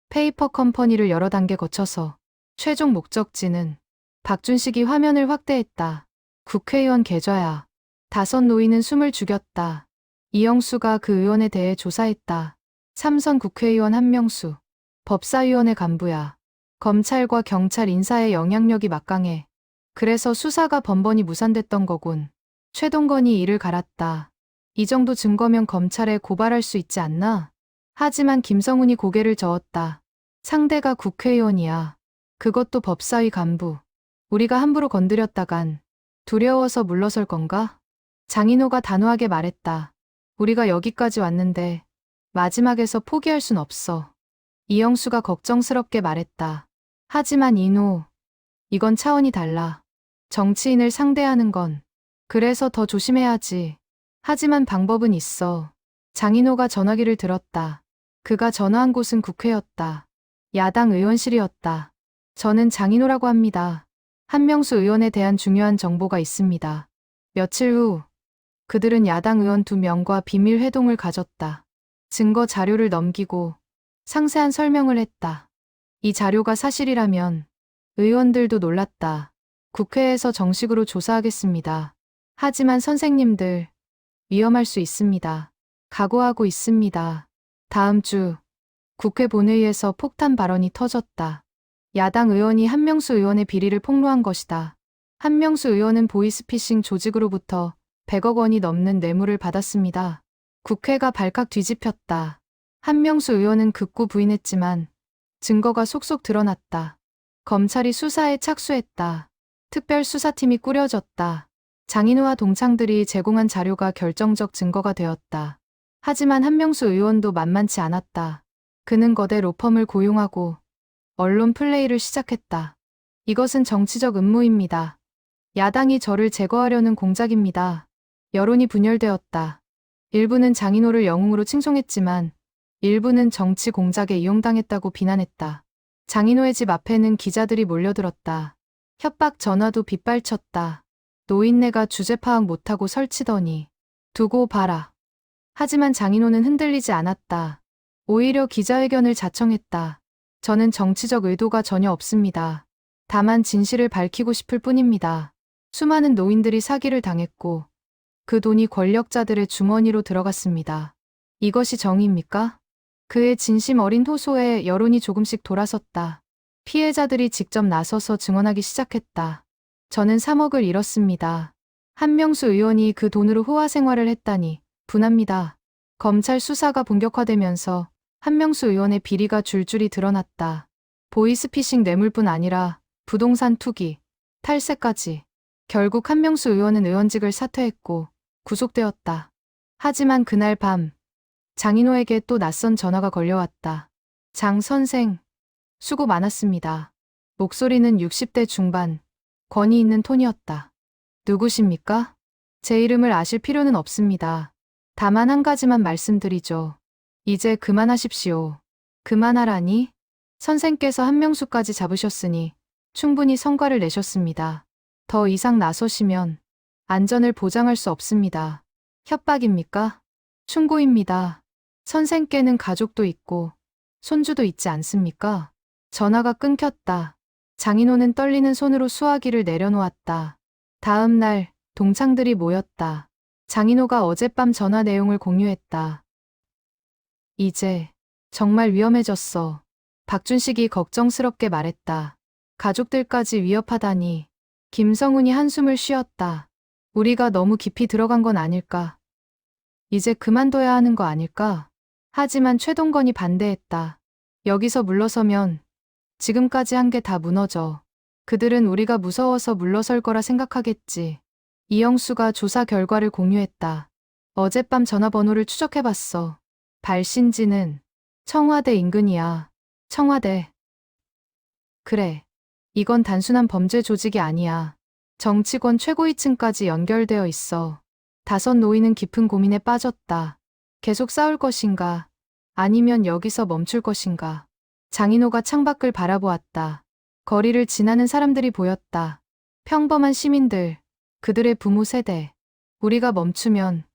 페이퍼 컴퍼니를 여러 단계 거쳐서. 최종 목적지는 박준식이 화면을 확대했다. 국회의원 계좌야. 5 노인은 숨을 죽였다. 이영수가 그 의원에 대해 조사했다. 삼선 국회의원 한명수. 법사위원회 간부야. 검찰과 경찰 인사의 영향력이 막강해. 그래서 수사가 번번이 무산됐던 거군. 최동건이 이를 갈았다. 이 정도 증거면 검찰에 고발할 수 있지 않나? 하지만 김성훈이 고개를 저었다. 상대가 국회의원이야. 그것도 법사위 간부. 우리가 함부로 건드렸다간 두려워서 물러설 건가? 장인호가 단호하게 말했다. 우리가 여기까지 왔는데 마지막에서 포기할 순 없어. 이영수가 걱정스럽게 말했다. 하지만 이노, 이건 차원이 달라. 정치인을 상대하는 건. 그래서 더 조심해야지. 하지만 방법은 있어. 장인호가 전화기를 들었다. 그가 전화한 곳은 국회였다. 야당 의원실이었다. 저는 장인호라고 합니다. 한명수 의원에 대한 중요한 정보가 있습니다. 며칠 후 그들은 야당 의원 2명과 비밀 회동을 가졌다. 증거 자료를 넘기고 상세한 설명을 했다. 이 자료가 사실이라면 의원들도 놀랐다. 국회에서 정식으로 조사하겠습니다. 하지만 선생님들, 위험할 수 있습니다. 각오하고 있습니다. 다음 주 국회 본회의에서 폭탄 발언이 터졌다. 야당 의원이 한명수 의원의 비리를 폭로한 것이다. 한명수 의원은 보이스피싱 조직으로부터 100억 원이 넘는 뇌물을 받았습니다. 국회가 발칵 뒤집혔다. 한명수 의원은 극구 부인했지만 증거가 속속 드러났다. 검찰이 수사에 착수했다. 특별수사팀이 꾸려졌다. 장인호와 동창들이 제공한 자료가 결정적 증거가 되었다. 하지만 한명수 의원도 만만치 않았다. 그는 거대 로펌을 고용하고 언론 플레이를 시작했다. 이것은 정치적 음모입니다. 야당이 저를 제거하려는 공작입니다. 여론이 분열되었다. 일부는 장인호를 영웅으로 칭송했지만 일부는 정치 공작에 이용당했다고 비난했다. 장인호의 집 앞에는 기자들이 몰려들었다. 협박 전화도 빗발쳤다. 노인네가 주제 파악 못하고 설치더니 두고 봐라. 하지만 장인호는 흔들리지 않았다. 오히려 기자회견을 자청했다. 저는 정치적 의도가 전혀 없습니다. 다만 진실을 밝히고 싶을 뿐입니다. 수많은 노인들이 사기를 당했고 그 돈이 권력자들의 주머니로 들어갔습니다. 이것이 정의입니까? 그의 진심 어린 호소에 여론이 조금씩 돌아섰다. 피해자들이 직접 나서서 증언하기 시작했다. 저는 3억을 잃었습니다. 한명수 의원이 그 돈으로 호화 생활을 했다니 분합니다. 검찰 수사가 본격화되면서 한명수 의원의 비리가 줄줄이 드러났다. 보이스피싱 뇌물뿐 아니라 부동산 투기, 탈세까지. 결국 한명수 의원은 의원직을 사퇴했고 구속되었다. 하지만 그날 밤 장인호에게 또 낯선 전화가 걸려왔다. 장 선생, 수고 많았습니다. 목소리는 60대 중반, 권위 있는 톤이었다. 누구십니까? 제 이름을 아실 필요는 없습니다. 다만 한 가지만 말씀드리죠. 이제 그만하십시오. 그만하라니? 선생께서 한명수까지 잡으셨으니 충분히 성과를 내셨습니다. 더 이상 나서시면 안전을 보장할 수 없습니다. 협박입니까? 충고입니다. 선생께는 가족도 있고 손주도 있지 않습니까? 전화가 끊겼다. 장인호는 떨리는 손으로 수화기를 내려놓았다. 다음 날 동창들이 모였다. 장인호가 어젯밤 전화 내용을 공유했다. 이제 정말 위험해졌어. 박준식이 걱정스럽게 말했다. 가족들까지 위협하다니. 김성훈이 한숨을 쉬었다. 우리가 너무 깊이 들어간 건 아닐까? 이제 그만둬야 하는 거 아닐까? 하지만 최동건이 반대했다. 여기서 물러서면 지금까지 한 게 다 무너져. 그들은 우리가 무서워서 물러설 거라 생각하겠지. 이영수가 조사 결과를 공유했다. 어젯밤 전화번호를 추적해봤어. 발신지는 청와대 인근이야. 청와대. 그래. 이건 단순한 범죄 조직이 아니야. 정치권 최고위층까지 연결되어 있어. 5 노인은 깊은 고민에 빠졌다. 계속 싸울 것인가? 아니면 여기서 멈출 것인가? 장인호가 창밖을 바라보았다. 거리를 지나는 사람들이 보였다. 평범한 시민들, 그들의 부모 세대. 우리가 멈추면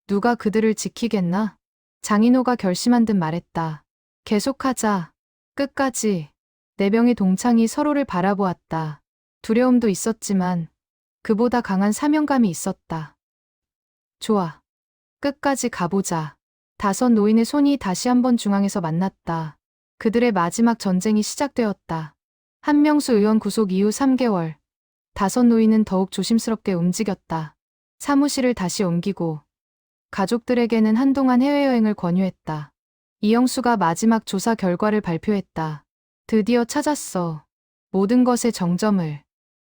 누가 그들을 지키겠나? 장인호가 결심한 듯 말했다. 계속하자. 끝까지. 4명의 동창이 서로를 바라보았다. 두려움도 있었지만 그보다 강한 사명감이 있었다. 좋아. 끝까지 가보자. 5 노인의 손이 다시 한번 중앙에서 만났다. 그들의 마지막 전쟁이 시작되었다. 한명수 의원 구속 이후 3개월. 5 노인은 더욱 조심스럽게 움직였다. 사무실을 다시 옮기고 가족들에게는 한동안 해외여행을 권유했다. 이영수가 마지막 조사 결과를 발표했다. 드디어 찾았어. 모든 것의 정점을.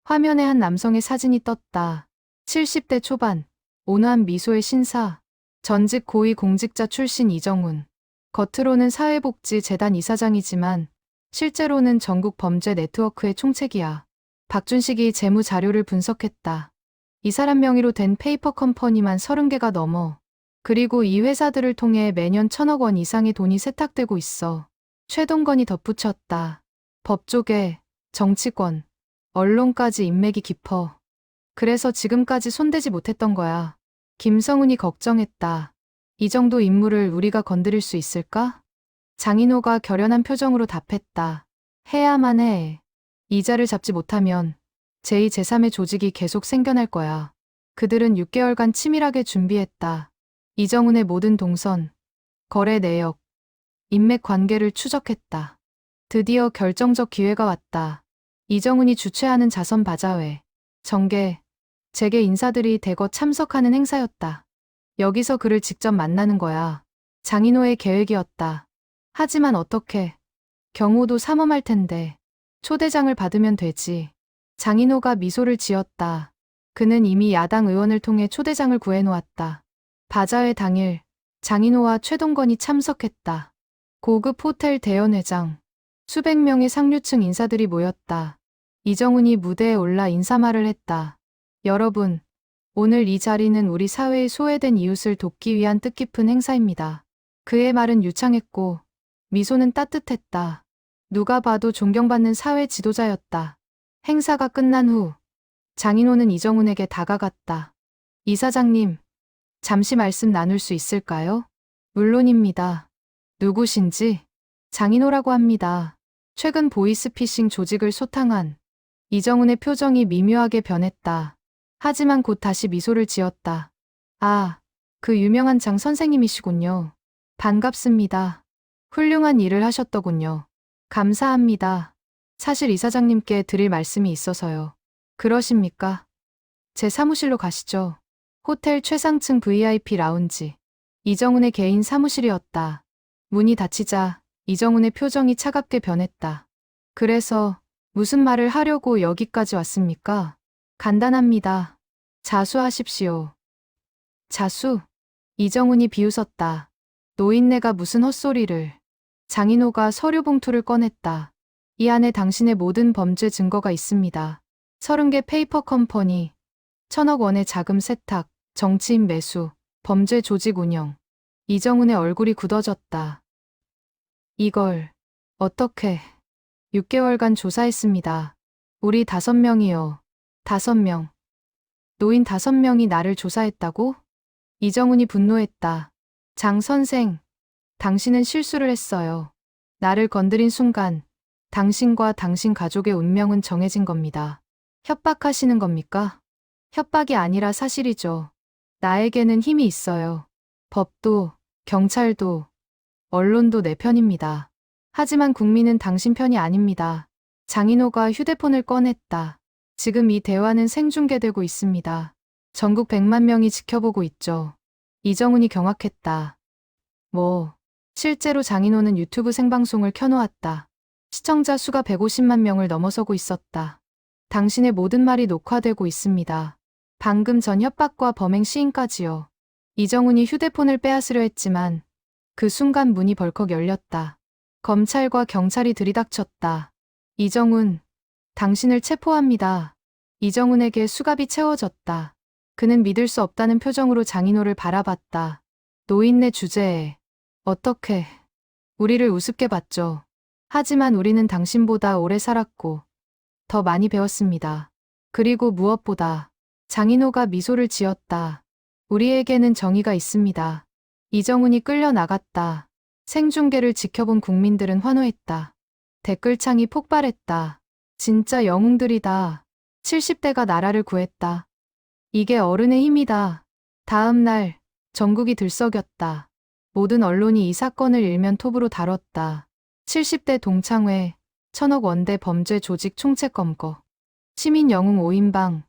화면에 한 남성의 사진이 떴다. 70대 초반, 온화한 미소의 신사. 전직 고위 공직자 출신 이정훈. 겉으로는 사회복지재단 이사장이지만 실제로는 전국 범죄 네트워크의 총책이야. 박준식이 재무 자료를 분석했다. 이 사람 명의로 된 페이퍼 컴퍼니만 30개가 넘어. 그리고 이 회사들을 통해 매년 1,000억 원 이상의 돈이 세탁되고 있어. 최동건이 덧붙였다. 법조계, 정치권, 언론까지 인맥이 깊어. 그래서 지금까지 손대지 못했던 거야. 김성훈이 걱정했다. 이 정도 인물을 우리가 건드릴 수 있을까? 장인호가 결연한 표정으로 답했다. 해야만 해. 이자를 잡지 못하면 제2, 제3의 조직이 계속 생겨날 거야. 그들은 6개월간 치밀하게 준비했다. 이정훈의 모든 동선, 거래 내역, 인맥 관계를 추적했다. 드디어 결정적 기회가 왔다. 이정훈이 주최하는 자선 바자회, 정계, 재계 인사들이 대거 참석하는 행사였다. 여기서 그를 직접 만나는 거야. 장인호의 계획이었다. 하지만 어떻게? 경호도 삼엄할 텐데. 초대장을 받으면 되지. 장인호가 미소를 지었다. 그는 이미 야당 의원을 통해 초대장을 구해놓았다. 바자회 당일 장인호와 최동건이 참석했다. 고급 호텔 대연회장. 수백 명의 상류층 인사들이 모였다. 이정훈이 무대에 올라 인사말을 했다. 여러분, 오늘 이 자리는 우리 사회의 소외된 이웃을 돕기 위한 뜻깊은 행사입니다. 그의 말은 유창했고 미소는 따뜻했다. 누가 봐도 존경받는 사회 지도자였다. 행사가 끝난 후 장인호는 이정훈에게 다가갔다. 이사장님, 잠시 말씀 나눌 수 있을까요? 물론입니다. 누구신지? 장인호라고 합니다. 최근 보이스피싱 조직을 소탕한. 이정훈의 표정이 미묘하게 변했다. 하지만 곧 다시 미소를 지었다. 아, 그 유명한 장 선생님이시군요. 반갑습니다. 훌륭한 일을 하셨더군요. 감사합니다. 사실 이사장님께 드릴 말씀이 있어서요. 그러십니까? 제 사무실로 가시죠. 호텔 최상층 VIP 라운지. 이정훈의 개인 사무실이었다. 문이 닫히자 이정훈의 표정이 차갑게 변했다. 그래서 무슨 말을 하려고 여기까지 왔습니까? 간단합니다. 자수하십시오. 자수? 이정훈이 비웃었다. 노인네가 무슨 헛소리를. 장인호가 서류 봉투를 꺼냈다. 이 안에 당신의 모든 범죄 증거가 있습니다. 30개 페이퍼 컴퍼니, 1,000억 원의 자금 세탁, 정치인 매수, 범죄 조직 운영. 이정훈의 얼굴이 굳어졌다. 이걸 어떻게? 6개월간 조사했습니다. 우리 5명이요. 5명. 노인 5명이 나를 조사했다고? 이정훈이 분노했다. 장 선생, 당신은 실수를 했어요. 나를 건드린 순간 당신과 당신 가족의 운명은 정해진 겁니다. 협박하시는 겁니까? 협박이 아니라 사실이죠. 나에게는 힘이 있어요. 법도, 경찰도, 언론도 내 편입니다. 하지만 국민은 당신 편이 아닙니다. 장인호가 휴대폰을 꺼냈다. 지금 이 대화는 생중계되고 있습니다. 전국 100만 명이 지켜보고 있죠. 이정훈이 경악했다. 실제로 장인호는 유튜브 생방송을 켜놓았다. 시청자 수가 150만 명을 넘어서고 있었다. 당신의 모든 말이 녹화되고 있습니다. 방금 전 협박과 범행 시인까지요. 이정훈이 휴대폰을 빼앗으려 했지만 그 순간 문이 벌컥 열렸다. 검찰과 경찰이 들이닥쳤다. 이정훈, 당신을 체포합니다. 이정훈에게 수갑이 채워졌다. 그는 믿을 수 없다는 표정으로 장인호를 바라봤다. 노인네 주제에 어떻게 우리를 우습게 봤죠. 하지만 우리는 당신보다 오래 살았고 더 많이 배웠습니다. 그리고 무엇보다 장인호가 미소를 지었다. 우리에게는 정의가 있습니다. 이정훈이 끌려나갔다. 생중계를 지켜본 국민들은 환호했다. 댓글창이 폭발했다. 진짜 영웅들이다. 70대가 나라를 구했다. 이게 어른의 힘이다. 다음 날 전국이 들썩였다. 모든 언론이 이 사건을 일면 톱으로 다뤘다. 70대 동창회, 1,000억 원대 범죄 조직 총체 검거. 시민 영웅 5인방.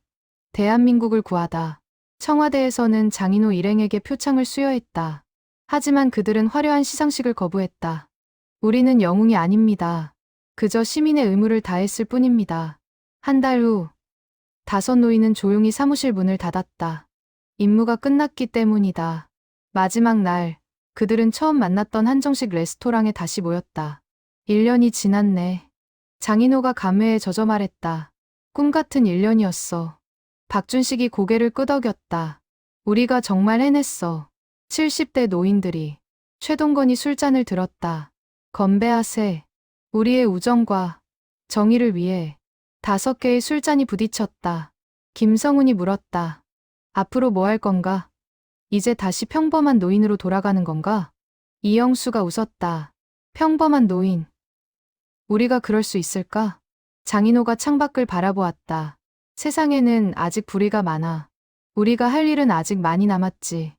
대한민국을 구하다. 청와대에서는 장인호 일행에게 표창을 수여했다. 하지만 그들은 화려한 시상식을 거부했다. 우리는 영웅이 아닙니다. 그저 시민의 의무를 다했을 뿐입니다. 한 달 후, 5 노인은 조용히 사무실 문을 닫았다. 임무가 끝났기 때문이다. 마지막 날, 그들은 처음 만났던 한정식 레스토랑에 다시 모였다. 1년이 지났네. 장인호가 감회에 젖어 말했다. 꿈같은 1년이었어. 박준식이 고개를 끄덕였다. 우리가 정말 해냈어. 70대 노인들이. 최동건이 술잔을 들었다. 건배하세. 우리의 우정과 정의를 위해 5개의 술잔이 부딪혔다. 김성훈이 물었다. 앞으로 뭐 할 건가? 이제 다시 평범한 노인으로 돌아가는 건가? 이영수가 웃었다. 평범한 노인. 우리가 그럴 수 있을까? 장인호가 창밖을 바라보았다. 세상에는 아직 불의가 많아. 우리가 할 일은 아직 많이 남았지.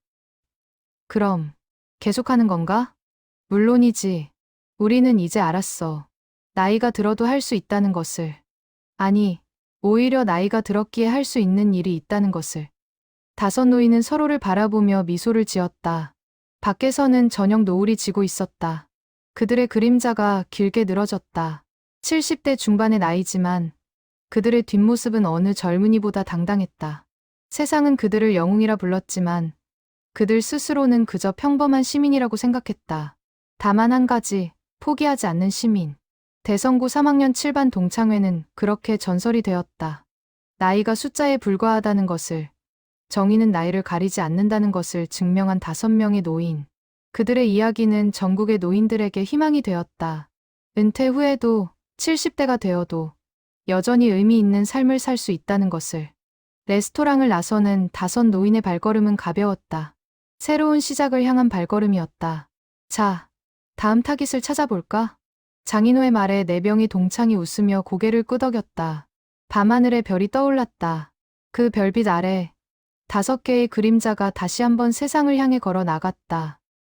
그럼 계속하는 건가? 물론이지. 우리는 이제 알았어. 나이가 들어도 할 수 있다는 것을. 아니, 오히려 나이가 들었기에 할 수 있는 일이 있다는 것을. 5 노인은 서로를 바라보며 미소를 지었다. 밖에서는 저녁 노을이 지고 있었다. 그들의 그림자가 길게 늘어졌다. 70대 중반의 나이지만 그들의 뒷모습은 어느 젊은이보다 당당했다. 세상은 그들을 영웅이라 불렀지만 그들 스스로는 그저 평범한 시민이라고 생각했다. 다만 한 가지, 포기하지 않는 시민. 대성고 3학년 7반 동창회는 그렇게 전설이 되었다. 나이가 숫자에 불과하다는 것을, 정의는 나이를 가리지 않는다는 것을 증명한 5명의 노인. 그들의 이야기는 전국의 노인들에게 희망이 되었다. 은퇴 후에도 70대가 되어도 여전히 의미 있는 삶을 살 수 있다는 것을. 레스토랑을 나서는 5 노인의 발걸음은 가벼웠다. 새로운 시작을 향한 발걸음이었다. 자, 다음 타깃을 찾아볼까? 장인호의 말에 4명의 동창이 웃으며 고개를 끄덕였다. 밤하늘에 별이 떠올랐다. 그 별빛 아래 5개의 그림자가 다시 한번 세상을 향해 걸어 나갔다.